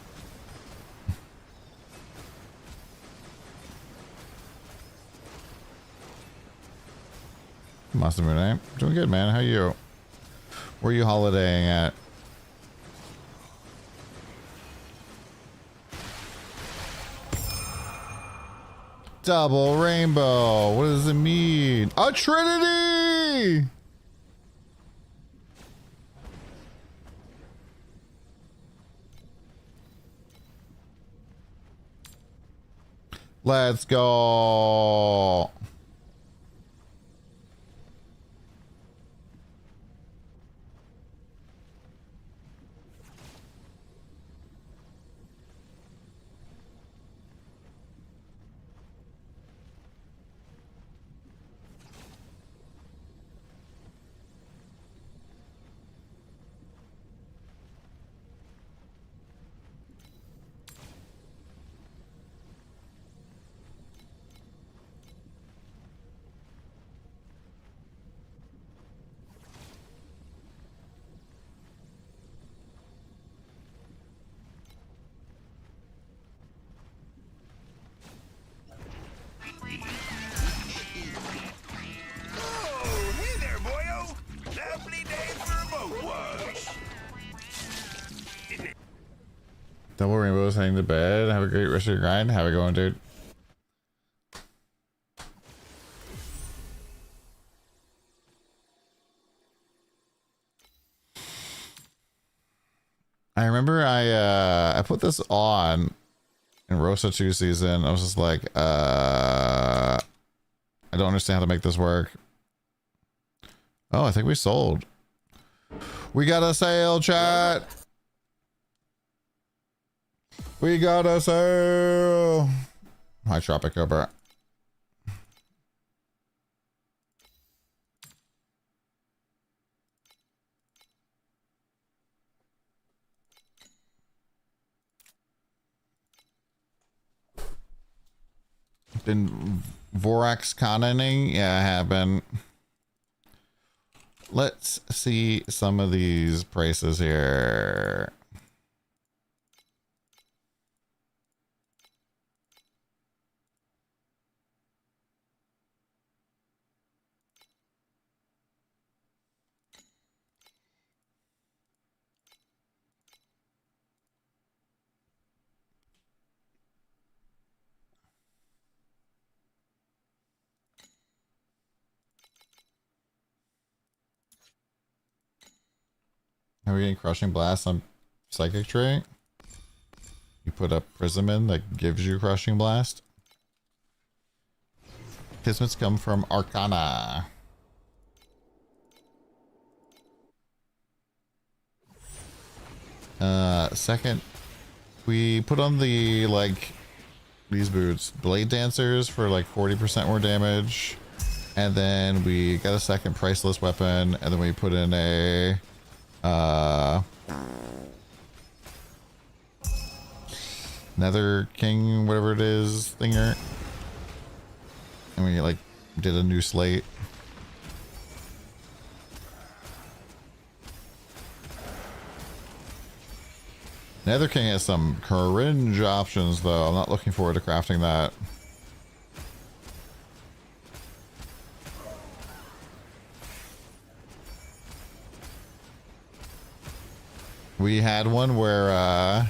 Monster Moon, eh? Doing good, man. How are you? Where are you holidaying at? Double rainbow. What does it mean? A trinity! Let's go. Double rainbows heading to bed. Have a great rest of your grind. Have it going, dude. I remember I put this on in Rosa 2 season. I was just like, I don't understand how to make this work. Oh, I think we sold. We got a sale, chat. We got a sale. Hi, Tropic Cobra. Been Vorax conning? Yeah, I have been. Let's see some of these prices here. Are we getting Crushing Blast on Psychic Trait? You put a prism in that gives you Crushing Blast. Kismets come from Arcana. Second, we put on the, like, these boots. Blade Dancers for, like, 40% more damage. And then we got a second priceless weapon. And then we put in a... Nether King, whatever it is, thinger. And we, like, did a new slate. Nether King has some cringe options, though. I'm not looking forward to crafting that. We had one where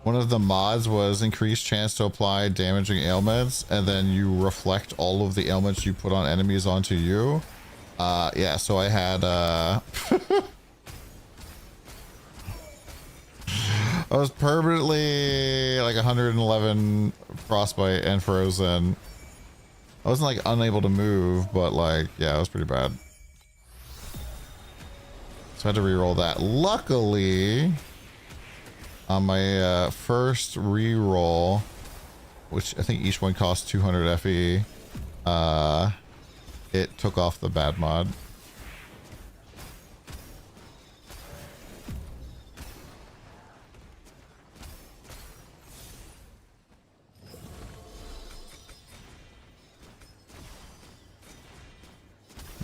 one of the mods was increased chance to apply damaging ailments, and then you reflect all of the ailments you put on enemies onto you. Yeah, so I had I was permanently like 111 frostbite and frozen. I wasn't like unable to move, but like, yeah, it was pretty bad. So I had to re-roll that. Luckily, on my first re-roll, which I think each one costs 200 FE, it took off the bad mod.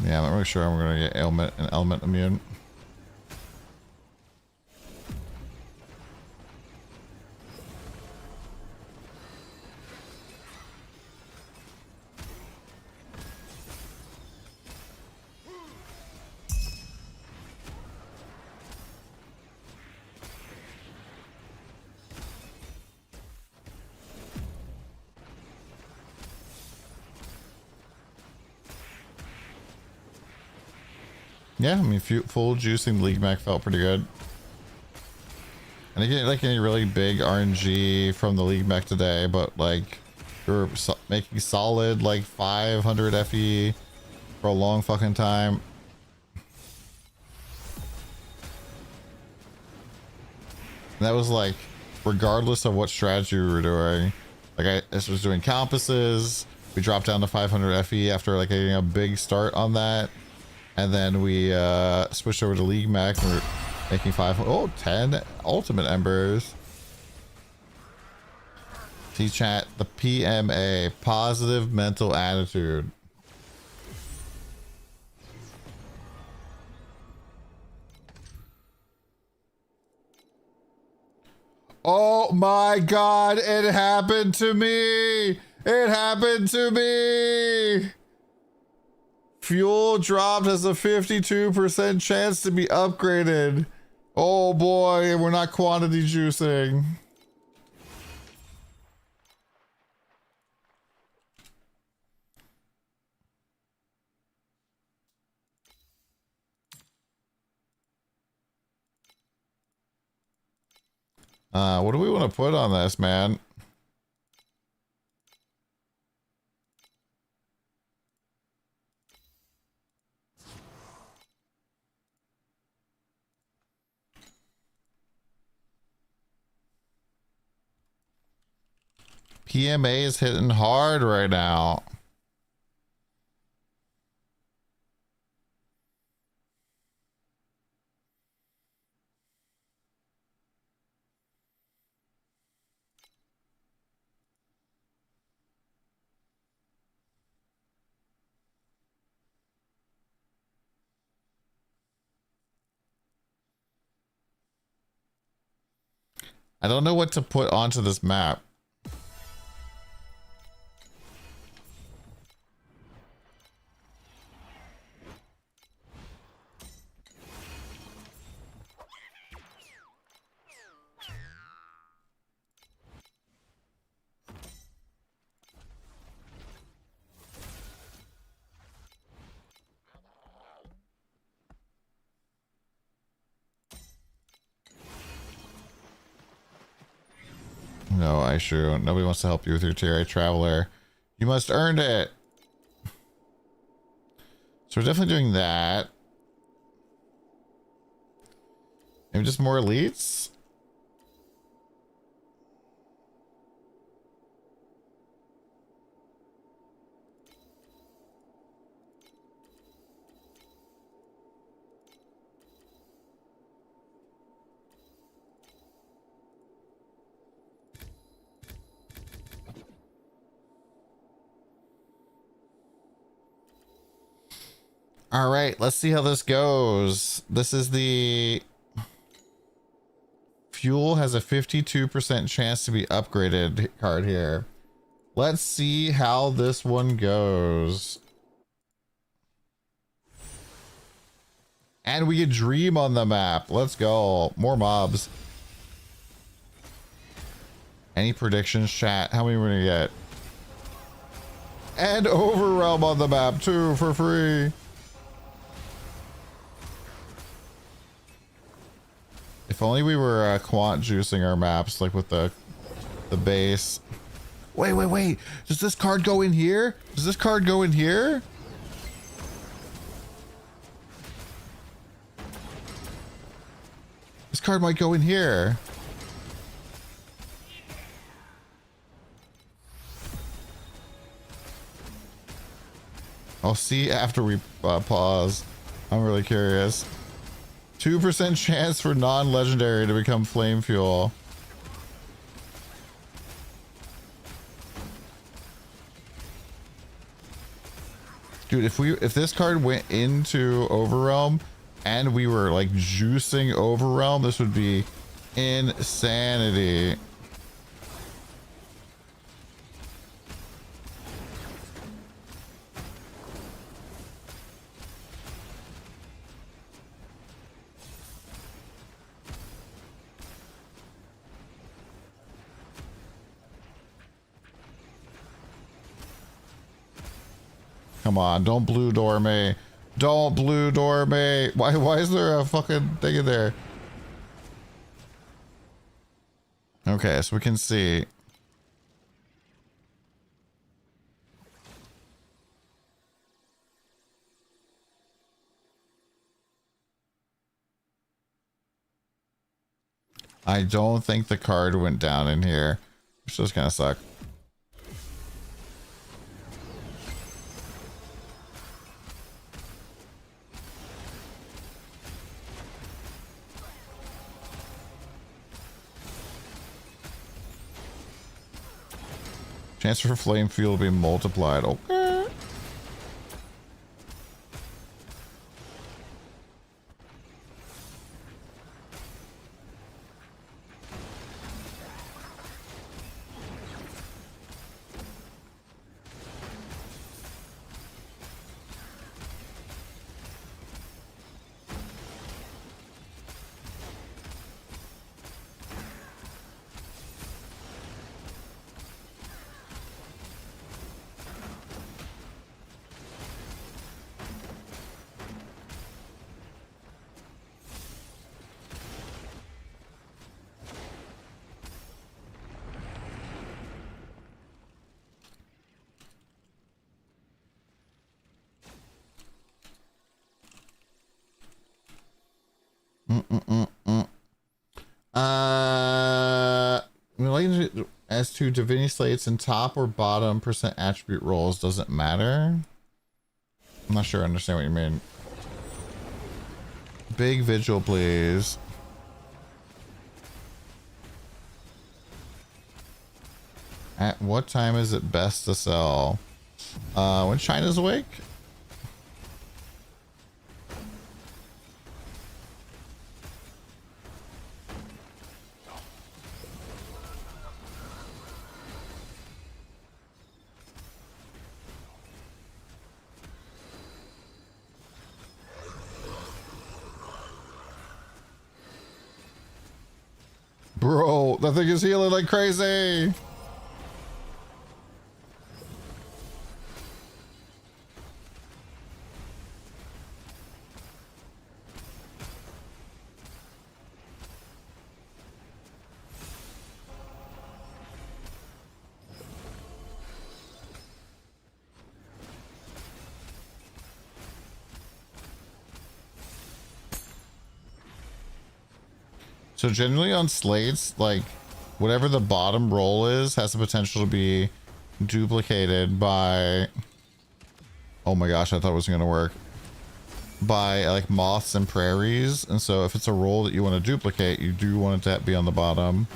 Yeah, I'm not really sure I'm gonna get element immune. Yeah, I mean, full juicing League Mac felt pretty good. And I didn't get like any really big RNG from the League Mac today, but like you're making solid like 500 FE for a long fucking time. And that was like regardless of what strategy we were doing. Like I was doing compasses. We dropped down to 500 FE after like getting a big start on that. And then we switched over to League Mac and we're making 10 ultimate embers. See chat, the PMA, positive mental attitude. Oh my god, it happened to me! It happened to me! Fuel dropped has a 52% chance to be upgraded. Oh boy, we're not quantity juicing. What do we want to put on this, man? PMA is hitting hard right now. I don't know what to put onto this map. No, Aishu. Nobody wants to help you with your tier A traveler. You must earn it. So we're definitely doing that. Maybe just more elites? All right, let's see how this goes. This is the fuel has a 52% chance to be upgraded card here. Let's see how this one goes. And we get Dream on the map. Let's go. More mobs. Any predictions, chat? How many we're gonna get? And Overrealm on the map too for free. If only we were quant juicing our maps like with the base. Wait. Does this card go in here? Does this card go in here? This card might go in here. I'll see after we pause. I'm really curious. 2% chance for non-legendary to become flame fuel. Dude, if this card went into Overrealm and we were like juicing Overrealm, this would be insanity. Come on, don't blue door me. Don't blue door me. Why is there a fucking thing in there? Okay, so we can see. I don't think the card went down in here, which does kind of suck. Chance for flame fuel to be multiplied. Okay. As to divinity slates in top or bottom percent attribute rolls, does it matter? I'm not sure I understand what you mean. Big vigil, please. At what time is it best to sell? When China's awake? Bro, that thing is healing like crazy. So generally on slates, like whatever the bottom roll is has the potential to be duplicated by, oh my gosh, I thought it was going to work, by like moths and prairies. And so if it's a roll that you want to duplicate, you do want it to be on the bottom.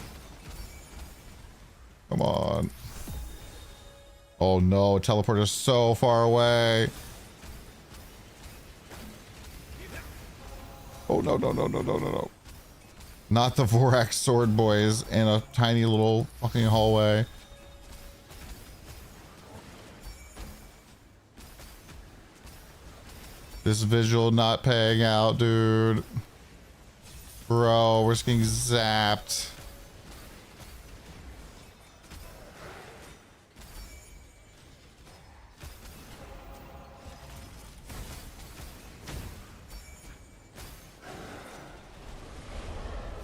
Come on. Oh no, teleport is so far away. Oh no, no, no, no, no, no, no. Not the Vorax sword boys in a tiny little fucking hallway. This visual not paying out, dude. Bro, we're just getting zapped.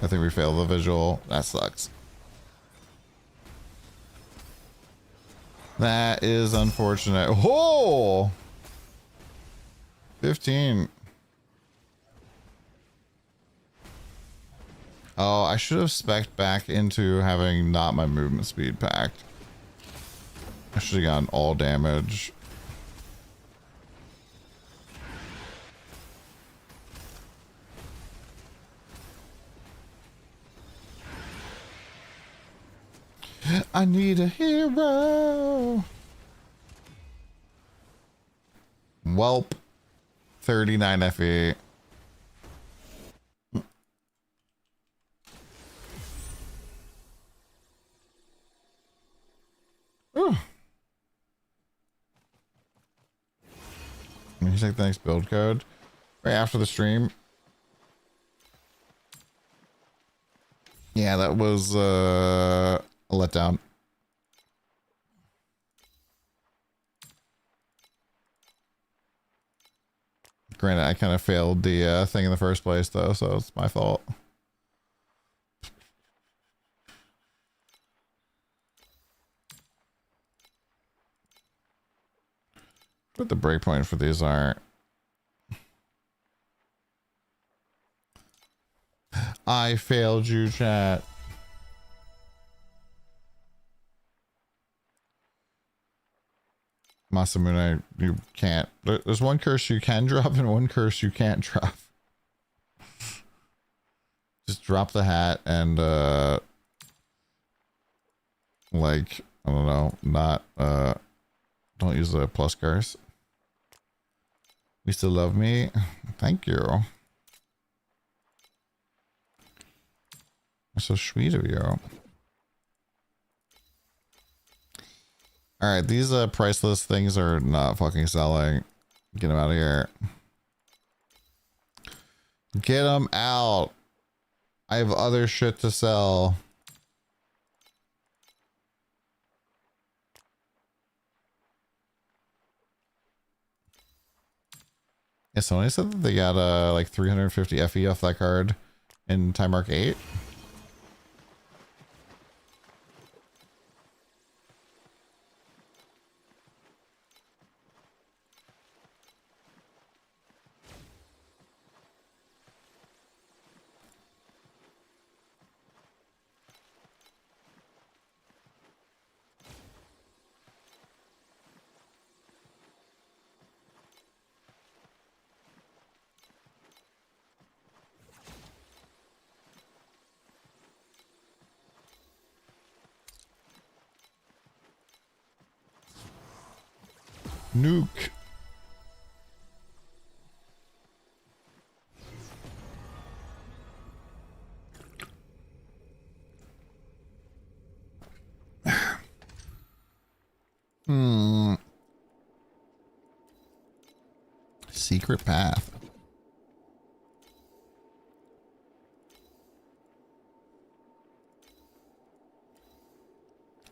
I think we failed the visual. That sucks. That is unfortunate. Oh! 15. Oh, I should have spec'd back into having not my movement speed packed. I should have gotten all damage. I need a hero. Welp. 39 FE. Ooh. Let me check the next build code. Right after the stream. Yeah, that was a letdown. Granted, I kind of failed the thing in the first place, though, so it's my fault. What the breakpoint for these are. I failed you, chat. Masamune, you can't. There's one curse you can drop and one curse you can't drop. Just drop the hat and, like, I don't know, not, don't use the plus curse. You still love me? Thank you. That's so sweet of you. Alright, these priceless things are not fucking selling. Get them out of here. Get them out. I have other shit to sell. Yeah, somebody said that they got like 350 FE off that card in Time Mark 8. Nuke. Secret path.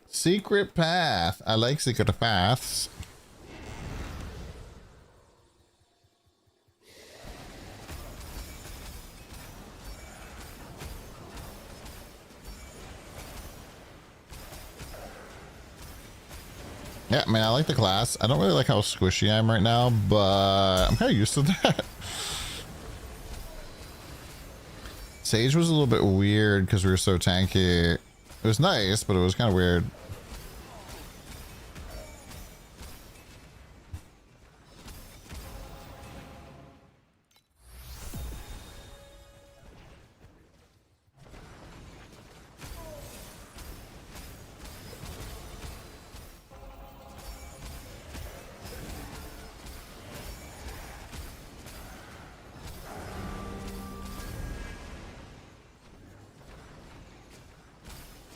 Secret path. I like secret paths. Yeah, man, I like the class. I don't really like how squishy I am right now, but I'm kind of used to that. Sage was a little bit weird because we were so tanky. It was nice, but it was kind of weird.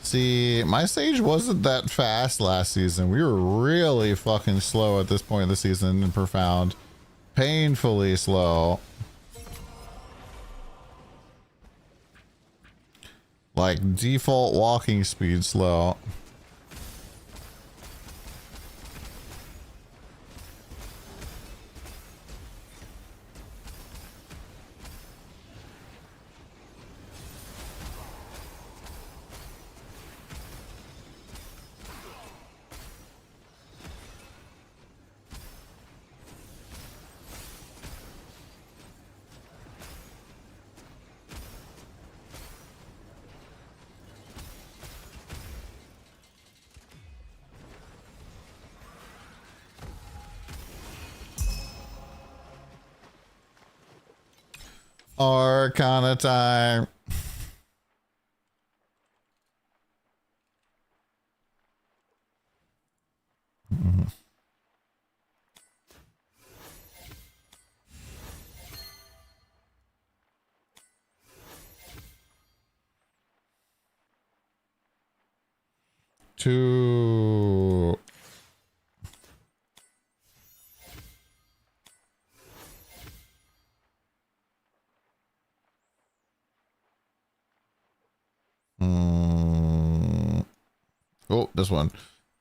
See, my Sage wasn't that fast last season. We were really fucking slow at this point of the season in Profound. Painfully slow. Like default walking speed slow. Arcana time. Two. Oh, this one.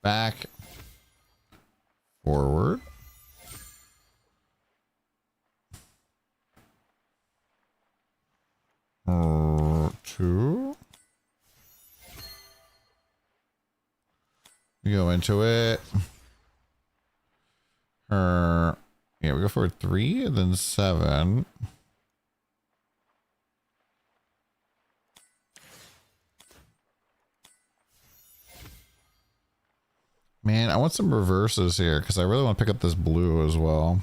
Back. Forward. Two. We go into it. Yeah, we go for 3 and then 7. Man, I want some reverses here because I really want to pick up this blue as well.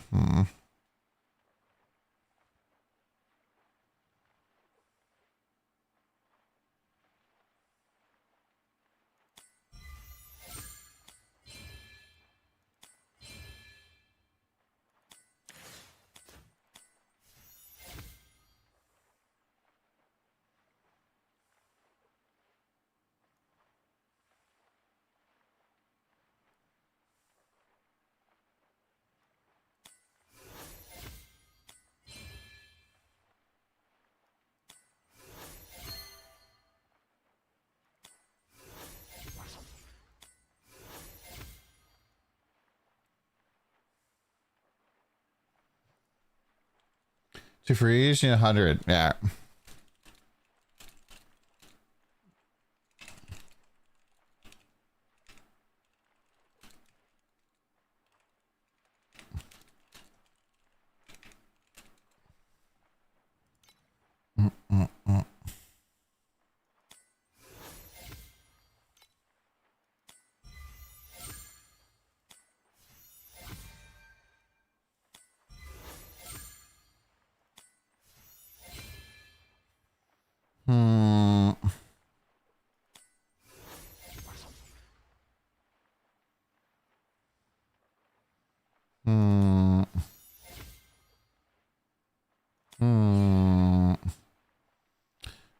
To freeze, 100. Yeah.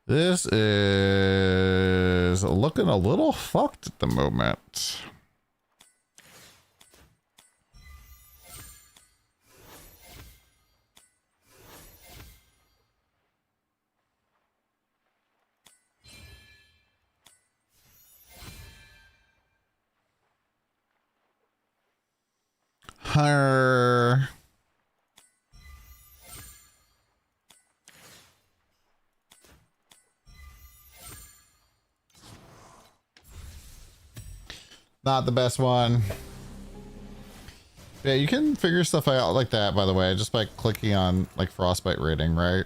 This is looking a little fucked at the moment. Her. Not the best one. Yeah, you can figure stuff out like that, by the way, just by clicking on like frostbite rating, right?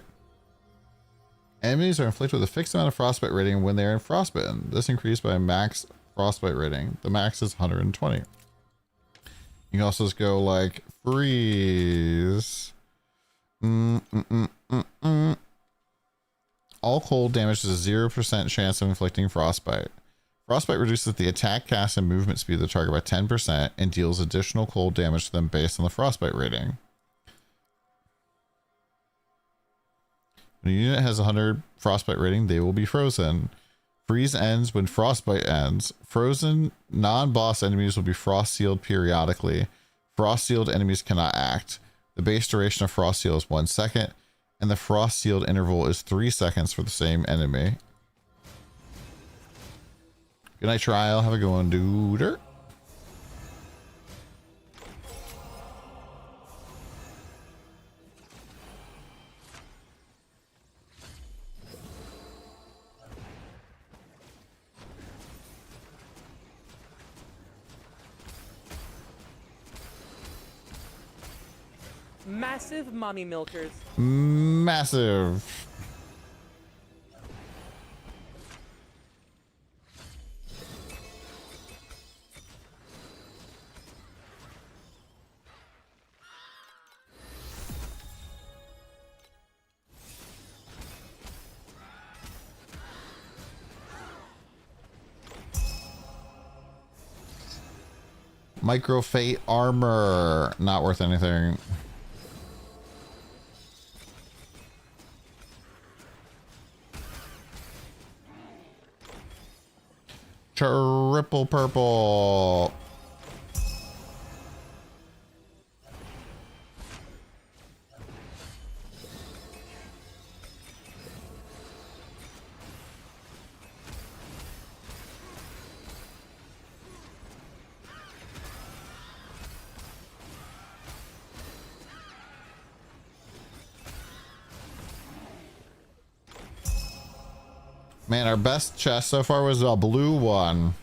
Enemies are inflicted with a fixed amount of frostbite rating when they're in frostbitten. This increased by max frostbite rating. The max is 120. You can also just go like freeze. All cold damage is a 0% chance of inflicting frostbite. Frostbite reduces the attack, cast, and movement speed of the target by 10% and deals additional cold damage to them based on the frostbite rating. When a unit has 100 frostbite rating, they will be frozen. Freeze ends when frostbite ends. Frozen non-boss enemies will be frost sealed periodically. Frost sealed enemies cannot act. The base duration of frost seal is 1 second, and the frost sealed interval is 3 seconds for the same enemy. Good night, Trial. Have a good one, dude. Massive mommy milkers. Massive. Microfate armor. Not worth anything. Triple purple. Man, our best chest so far was a blue one.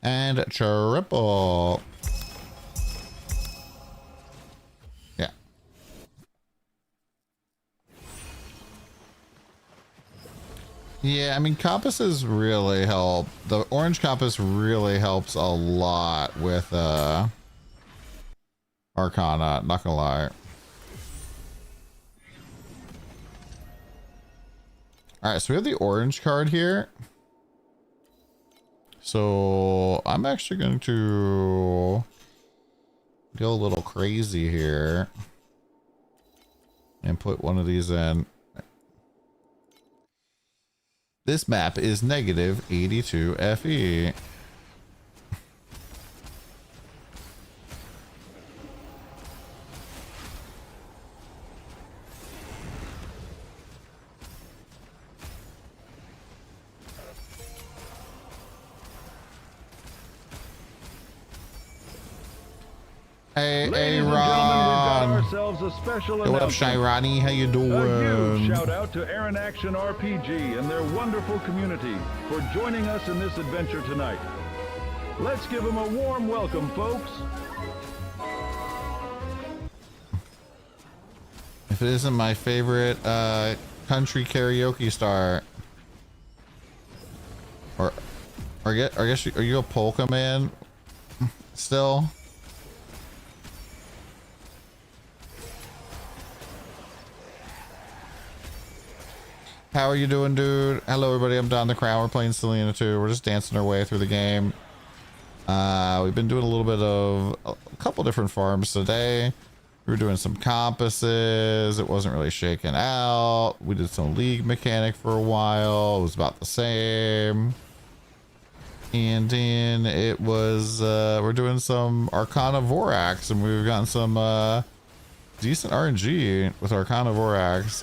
And triple. Yeah. Yeah, I mean, compasses really help. The orange compass really helps a lot with Arcana, not gonna lie. Alright, so we have the orange card here. So I'm actually going to go a little crazy here and put one of these in. This map is negative 82 FE. Hey, Ron. Ourselves a special hey, what up, Shirani? How you doing? A huge shout out to Aaron Action RPG and their wonderful community for joining us in this adventure tonight. Let's give them a warm welcome, folks. If it isn't my favorite country karaoke star, or I guess are you a polka man still? How are you doing, dude? Hello, everybody. I'm DonTheCrown. We're playing Selena 2. We're just dancing our way through the game. We've been doing a little bit of a couple different farms today. We were doing some compasses. It wasn't really shaking out. We did some league mechanic for a while. It was about the same. And then it was, we're doing some Arcana Vorax, and we've gotten some decent RNG with Arcana Vorax.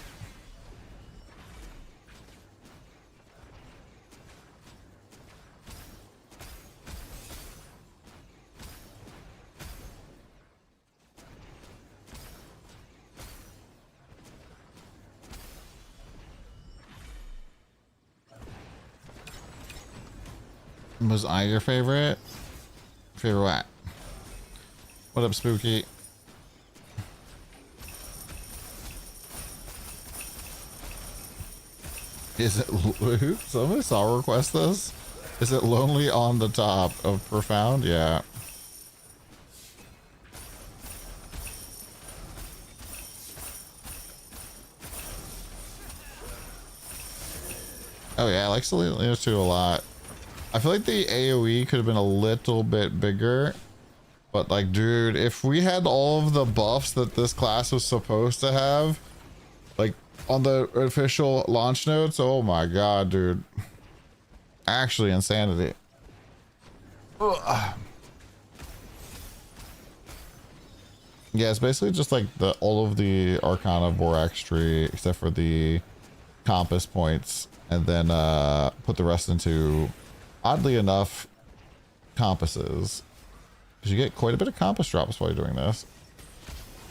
Was I your favorite? Favorite what? What up, Spooky? Is it somebody saw request this? Is it Lonely on the Top of Profound? Yeah. Oh yeah, I like Selena 2 a lot. I feel like the AoE could have been a little bit bigger. But like, dude, if we had all of the buffs that this class was supposed to have, like on the official launch notes, oh my god, dude. Actually insanity. Ugh. Yeah, it's basically just like all of the Arcana Borax tree, except for the compass points, and then put the rest into, oddly enough, compasses. Because you get quite a bit of compass drops while you're doing this.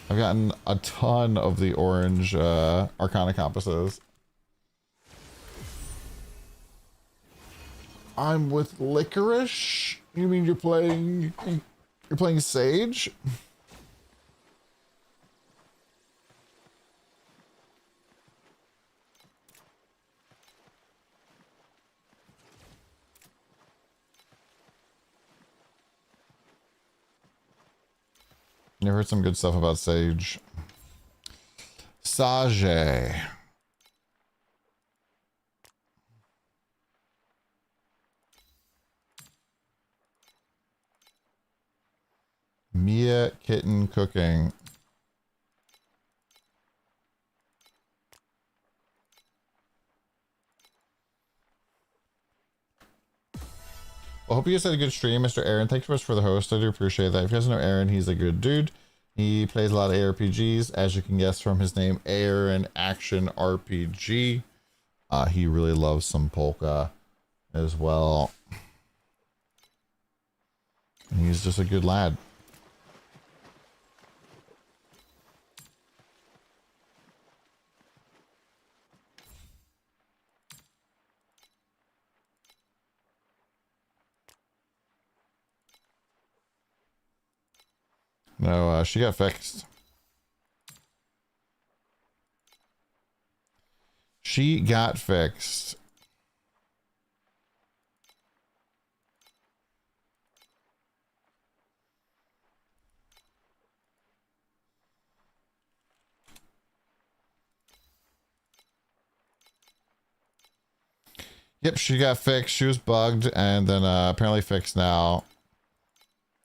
I've gotten a ton of the orange Arcana compasses. I'm with Licorice? You mean you're playing Sage? You heard some good stuff about Sage. Sage. Mia Kitten Cooking. Well, hope you guys had a good stream, Mr. Aaron. Thanks so much for the host. I do appreciate that. If you guys know Aaron, he's a good dude. He plays a lot of ARPGs, as you can guess from his name, Aaron Action RPG. He really loves some polka as well. And he's just a good lad. No, she got fixed. She got fixed. Yep, she got fixed. She was bugged and then apparently fixed now.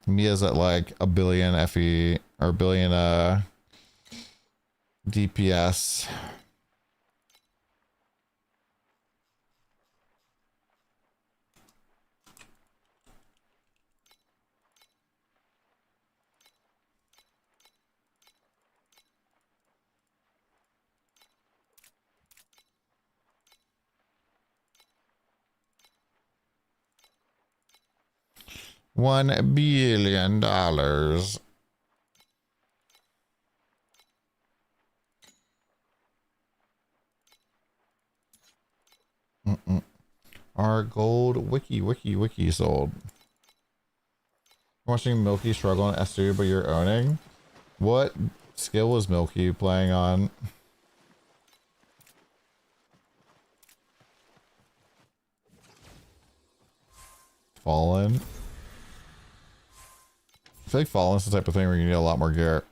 Mia's at like a billion FE or billion DPS. $1 billion. Our gold wiki sold. Watching Milky struggle in S2, but you're owning. What skill was Milky playing on? Fallen. I feel like Fallen's the type of thing where you need a lot more gear.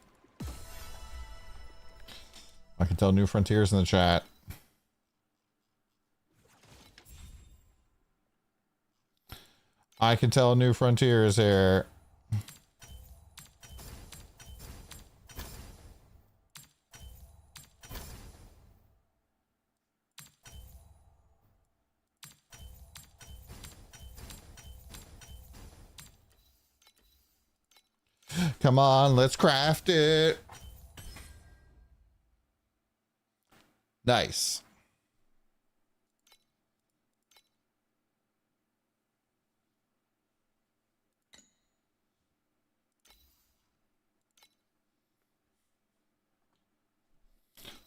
I can tell New Frontiers in the chat. I can tell New Frontiers here. Come on, let's craft it. Nice.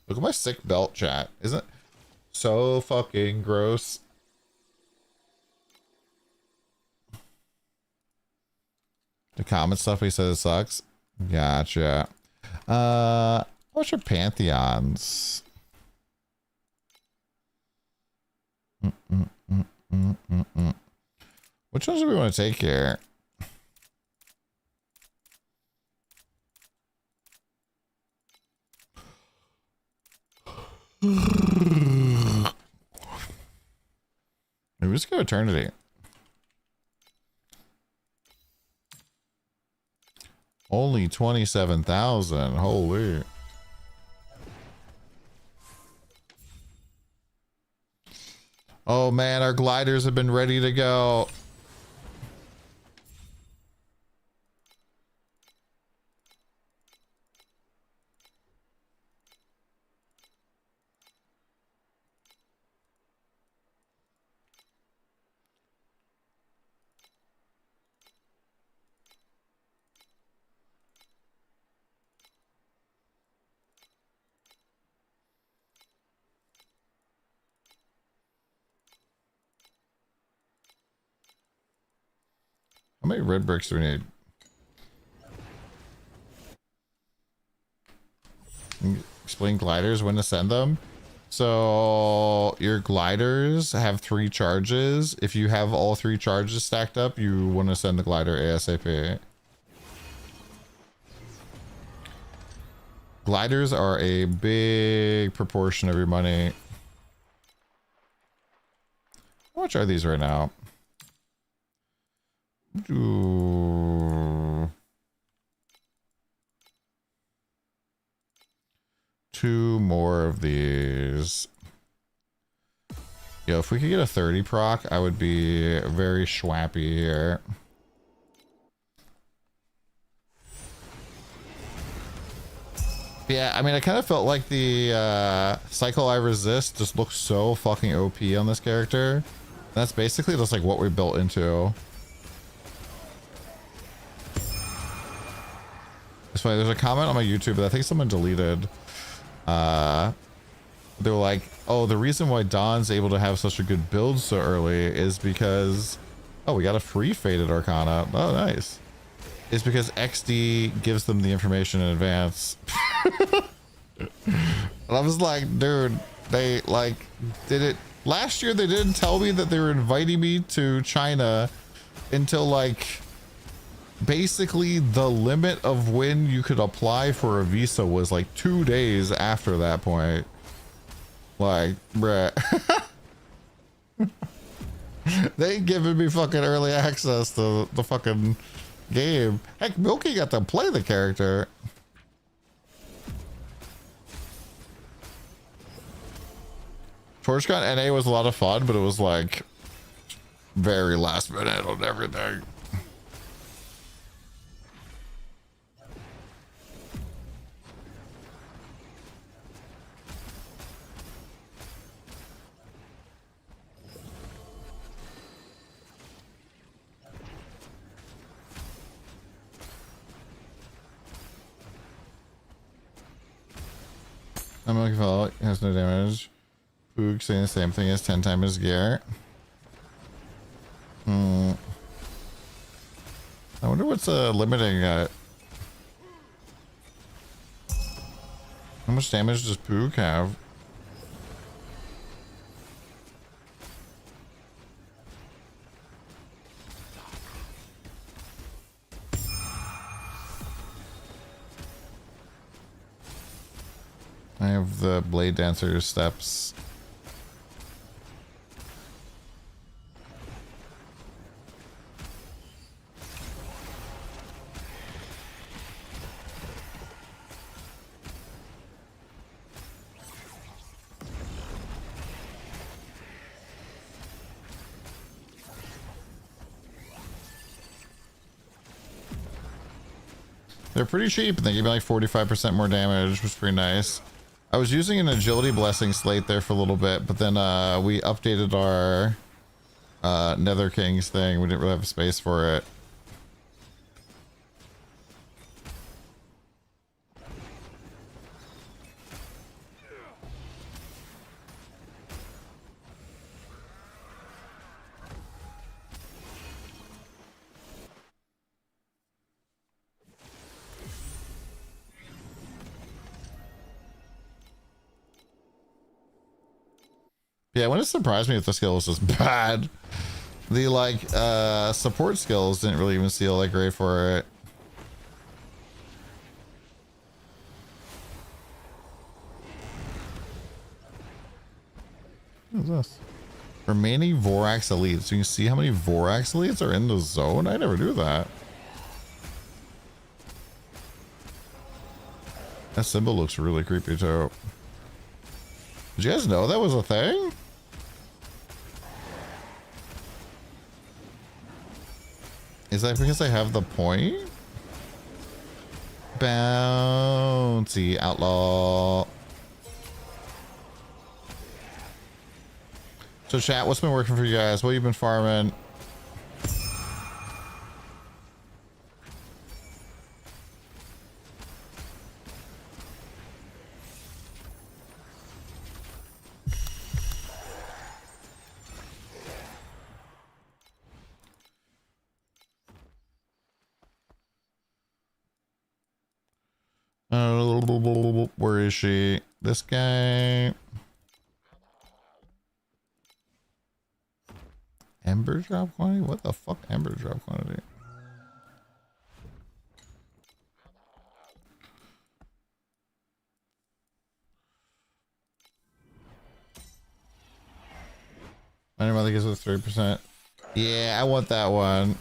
Look at my sick belt, chat. Isn't it so fucking gross? The comment stuff he says sucks. Gotcha. What's your pantheons? Which ones do we want to take here? Maybe let's go Eternity. Only 27,000. Holy. Oh man, our gliders have been ready to go. How many red bricks do we need? Explain gliders, when to send them. So your gliders have 3 charges. If you have all 3 charges stacked up, you want to send the glider ASAP. Gliders are a big proportion of your money. How much are these right now? Ooh. 2 more of these. Yo, if we could get a 30 proc, I would be very schwappy here. Yeah, I mean, I kind of felt like the Cycle I Resist just looks so fucking OP on this character. That's basically just like what we built into. It's funny, there's a comment on my YouTube that I think someone deleted. They were like, oh, the reason why Don's able to have such a good build so early is because, oh, we got a free Faded Arcana. Oh, nice. It's because XD gives them the information in advance. And I was like, dude, they like did it last year. They didn't tell me that they were inviting me to China until like basically the limit of when you could apply for a visa was like 2 days after that point. Like, bruh. They ain't giving me fucking early access to the fucking game. Heck, Milky got to play the character. TorchCon NA was a lot of fun, but it was like very last minute on everything. I'm looking for it. Has no damage. Poog saying the same thing as 10 times his gear. I wonder what's limiting it. How much damage does Poog have? I have the Blade Dancer steps. They're pretty cheap, and they give me like 45% more damage, which is pretty nice. I was using an agility blessing slate there for a little bit, but then we updated our Nether Kings thing. We didn't really have space for it. Yeah, it wouldn't surprise me if the skill was just bad. The like support skills didn't really even feel like great for it. What is this? Remaining Vorax elites. So you can see how many Vorax elites are in the zone. I never knew that. That symbol looks really creepy too. Did you guys know that was a thing? Is that because I have the point? Bounty outlaw. So chat, what's been working for you guys? What have you been farming? Where is she? This guy. Ember drop quantity? What the fuck? Ember drop quantity. My mother gives it 3%. Yeah, I want that one.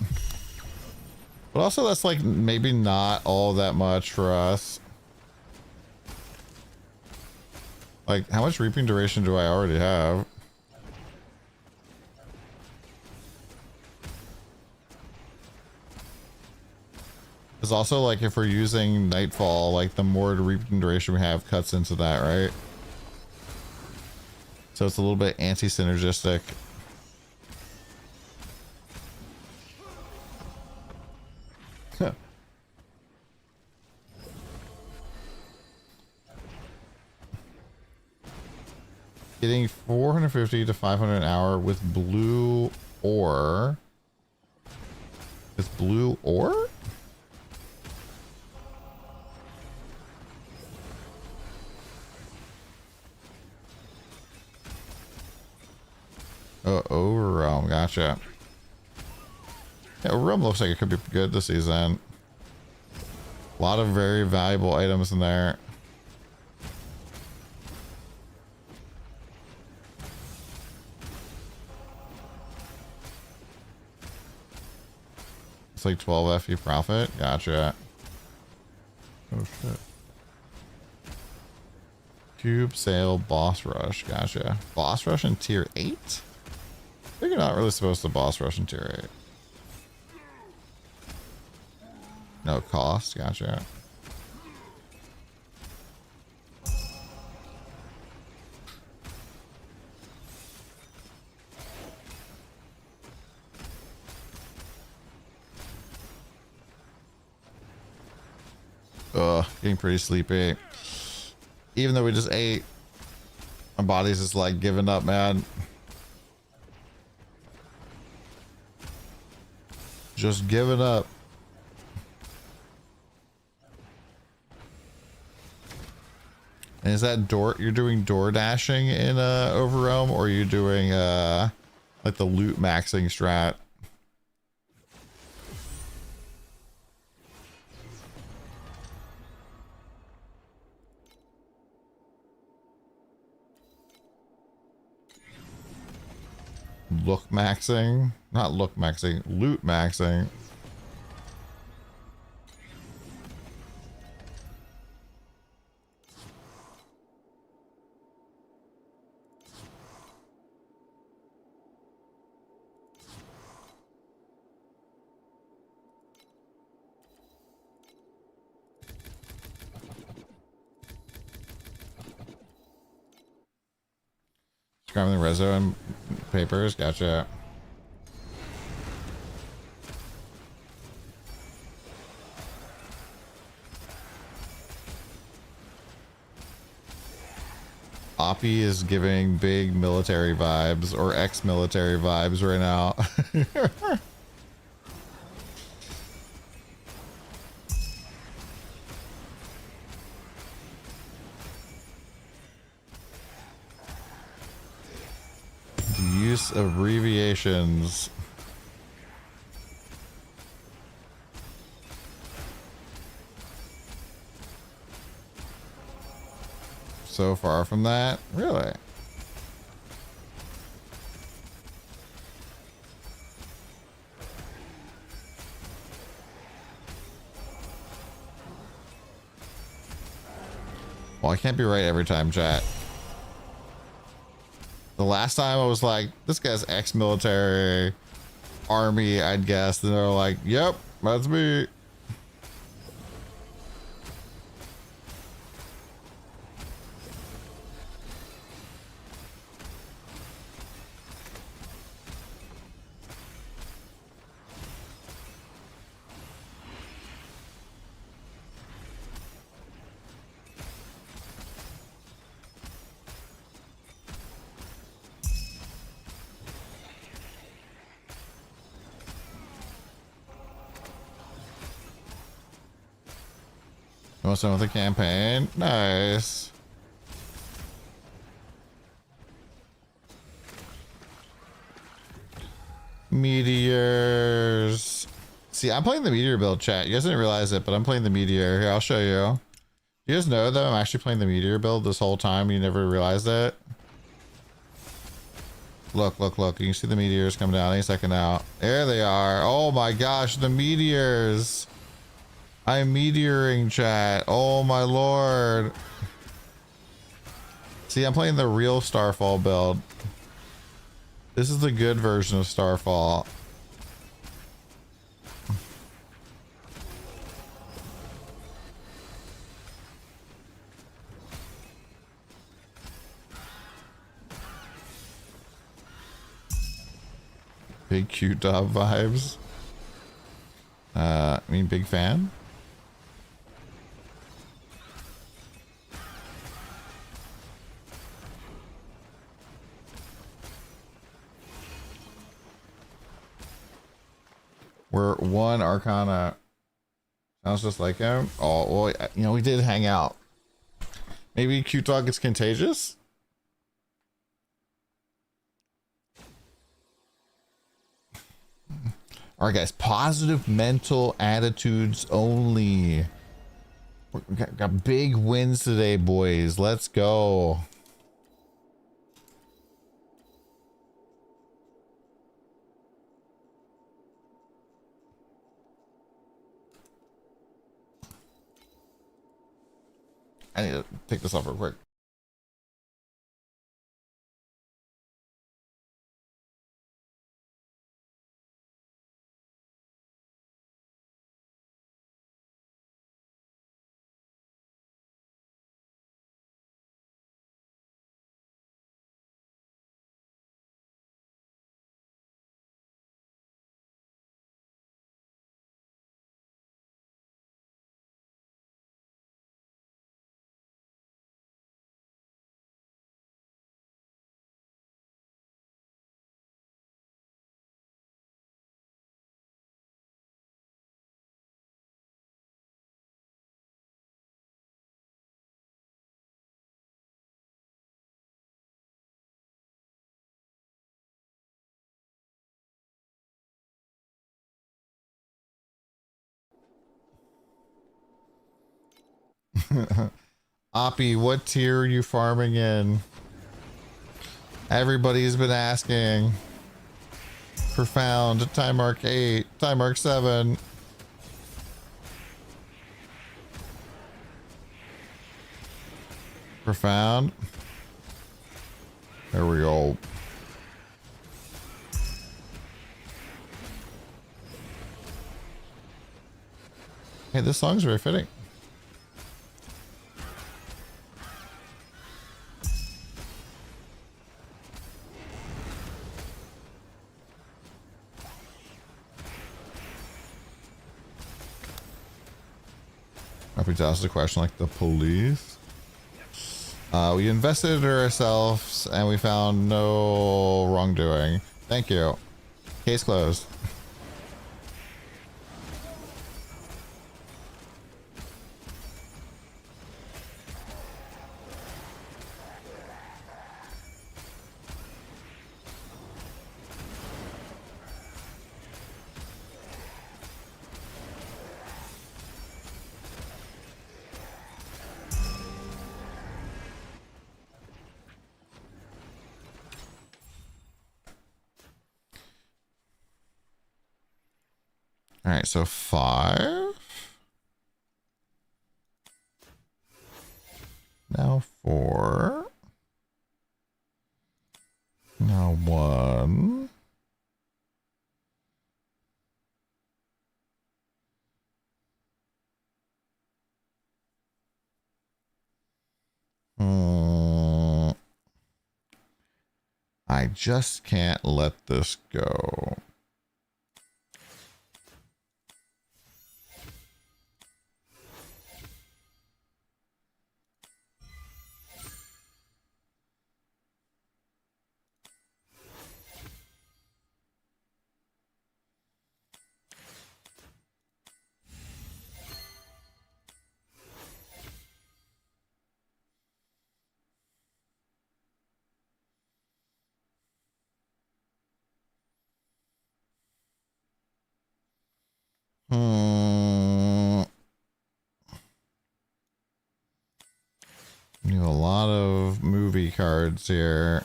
But also that's like maybe not all that much for us. Like, how much reaping duration do I already have? Because also, like, if we're using Nightfall, like, the more reaping duration we have cuts into that, right? So it's a little bit anti-synergistic. Getting 450 to 500 an hour with blue ore. With blue ore? Oh, Overrealm, gotcha. Yeah, Overrealm looks like it could be good this season. A lot of very valuable items in there. It's like 12 FE profit. Gotcha. Oh shit. Cube sale boss rush. Gotcha. Boss rush in tier 8? I think you're not really supposed to boss rush in tier 8. No cost. Gotcha. Ugh, getting pretty sleepy. Even though we just ate, my body's just like giving up, man. Just giving up. And is that you're doing door dashing in Overrealm, or are you doing like the loot maxing strat? Look maxing? Not look maxing, loot maxing. Grabbing the reso and papers, gotcha. Oppie is giving big military vibes, or ex-military vibes right now. Use abbreviations. So far from that, really? Well, I can't be right every time, chat. The last time I was like, this guy's ex-military, army, I'd guess. And they're like, yep, that's me. You want some of the campaign? Nice. Meteors. See, I'm playing the meteor build, chat. You guys didn't realize it, but I'm playing the meteor. Here, I'll show you. You guys know that I'm actually playing the meteor build this whole time. You never realized it. Look, look, look. You can see the meteors come down any second now. There they are. Oh my gosh, the meteors. I'm meteoring, chat. Oh my lord. See, I'm playing the real Starfall build. This is the good version of Starfall. Big cute dog vibes. I mean, big fan. We're one Arcana. Sounds just like him. Oh, well, you know, we did hang out. Maybe cute dog is contagious? All right, guys. Positive mental attitudes only. We got big wins today, boys. Let's go. I need to take this off real quick. Oppie, what tier are you farming in? Everybody's been asking. Profound, time mark 8, time mark 7. Profound. There we go. Hey, this song's very fitting. If we ask the question like the police. We invested in ourselves and we found no wrongdoing. Thank you. Case closed. All right, so 5. Now 4. Now 1. I just can't let this go. You have a lot of movie cards here.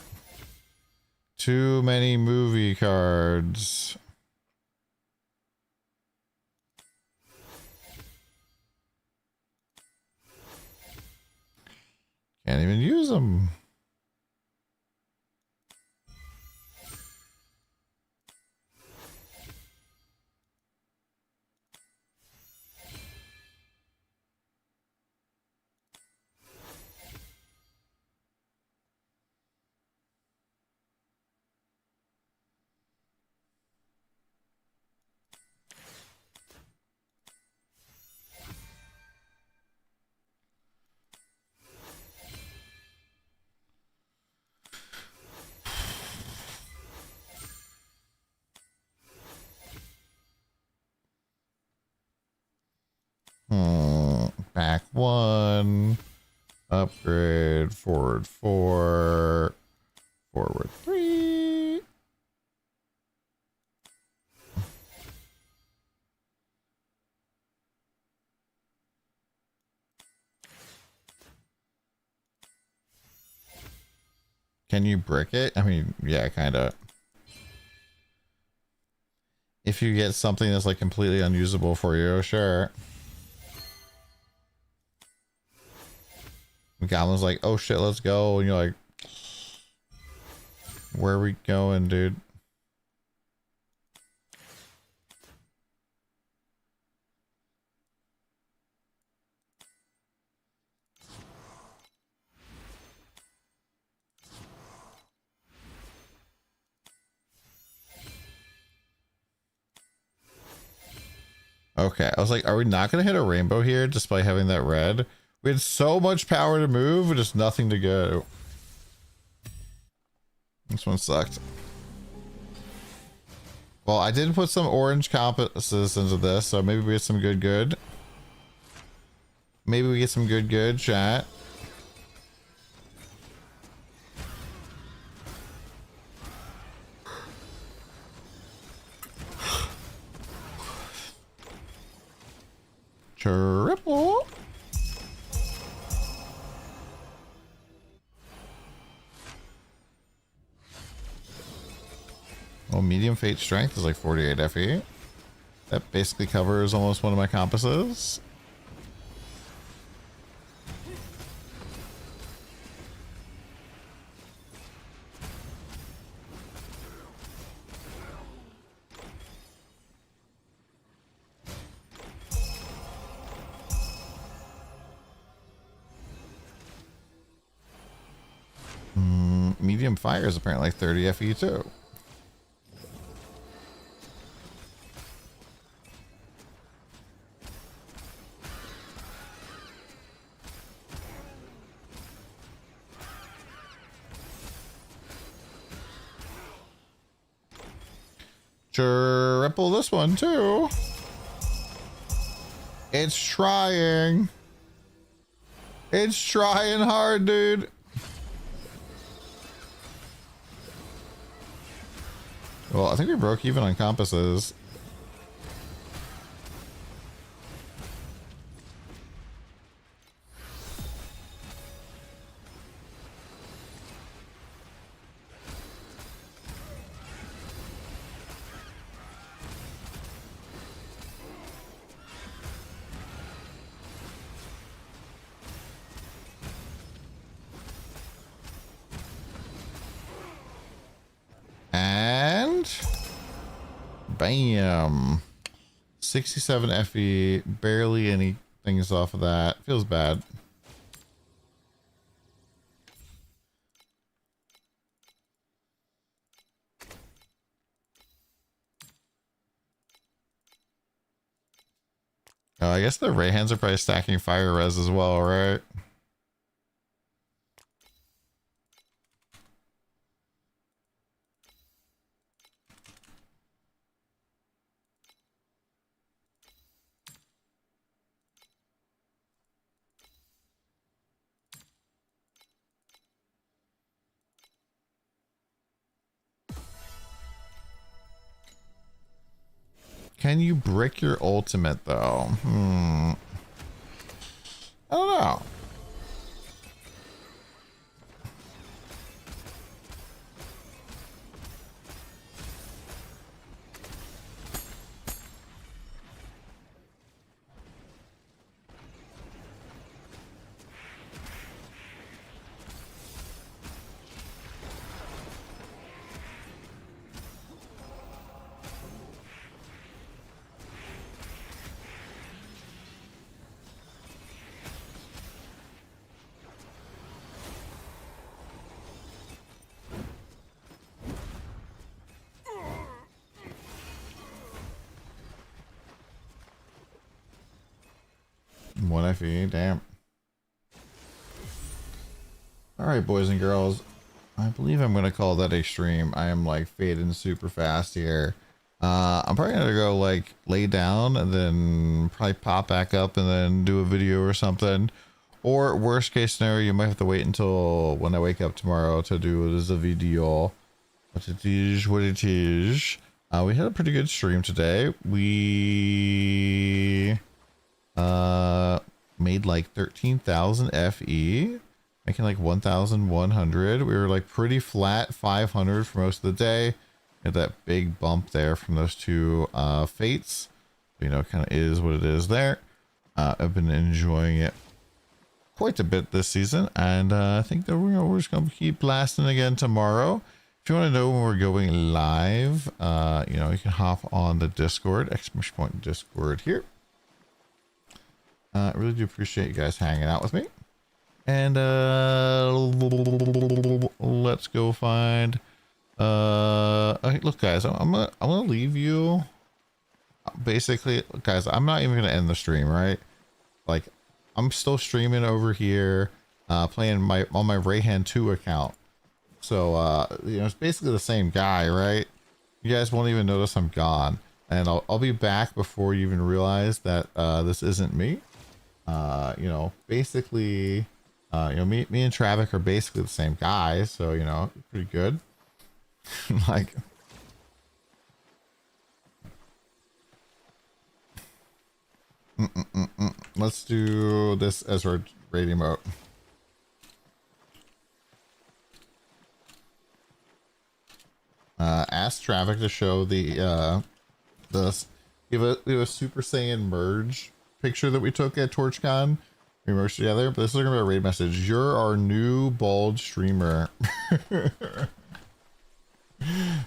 Too many movie cards. Can't even use them. Back 1. Upgrade. Forward 4. Forward 3. Can you brick it? I mean, yeah, kind of. If you get something that's like completely unusable for you, sure. The goblin's like, oh shit, let's go. And you're like, where are we going, dude? Okay, I was like, are we not going to hit a rainbow here despite having that red? We had so much power to move, but just nothing to go. This one sucked. Well, I did put some orange compasses into this, so maybe we get some good. Maybe we get some good, chat. Triple. Well, medium fate strength is like 48 FE. That basically covers almost one of my compasses. Medium fire is apparently like 30 FE too. Triple this one too. It's trying. It's trying hard, dude. Well, I think we broke even on compasses. Bam. 67 FE. Barely any things off of that. Feels bad. Oh, I guess the ray hands are probably stacking fire res as well, right? Can you brick your ultimate though? I don't know. One FE, damn. Alright, boys and girls. I believe I'm gonna call that a stream. I am like fading super fast here. I'm probably gonna go like lay down and then probably pop back up and then do a video or something. Or worst case scenario, you might have to wait until when I wake up tomorrow to do this video. But it is what it is. We had a pretty good stream today. We made like 13,000 FE, making like 1,100. We were like pretty flat 500 for most of the day. Had that big bump there from those two fates. You know, kind of is what it is there. I've been enjoying it quite a bit this season, and I think that we're just gonna keep blasting again tomorrow. If you want to know when we're going live, you know, you can hop on the Discord, ! Discord here. I really do appreciate you guys hanging out with me. And let's go find okay, look guys, I'm gonna leave you. Basically, guys, I'm not even gonna end the stream, right? Like, I'm still streaming over here, playing on my Rayhan 2 account. So you know, it's basically the same guy, right? You guys won't even notice I'm gone, and I'll be back before you even realize that this isn't me. You know, basically, you know, me and Travic are basically the same guy, so you know, pretty good. Like, let's do this as our raid emote. Ask Travic to show the we have a Super Saiyan merge picture that we took at TorchCon. We merged together, but this is gonna be a raid message. You're our new bald streamer.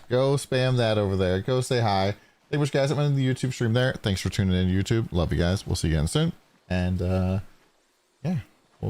Go spam that over there. Go say hi. Thank you much, guys. I'm in the YouTube stream there. Thanks for tuning in, YouTube. Love you guys. We'll see you again soon. And yeah.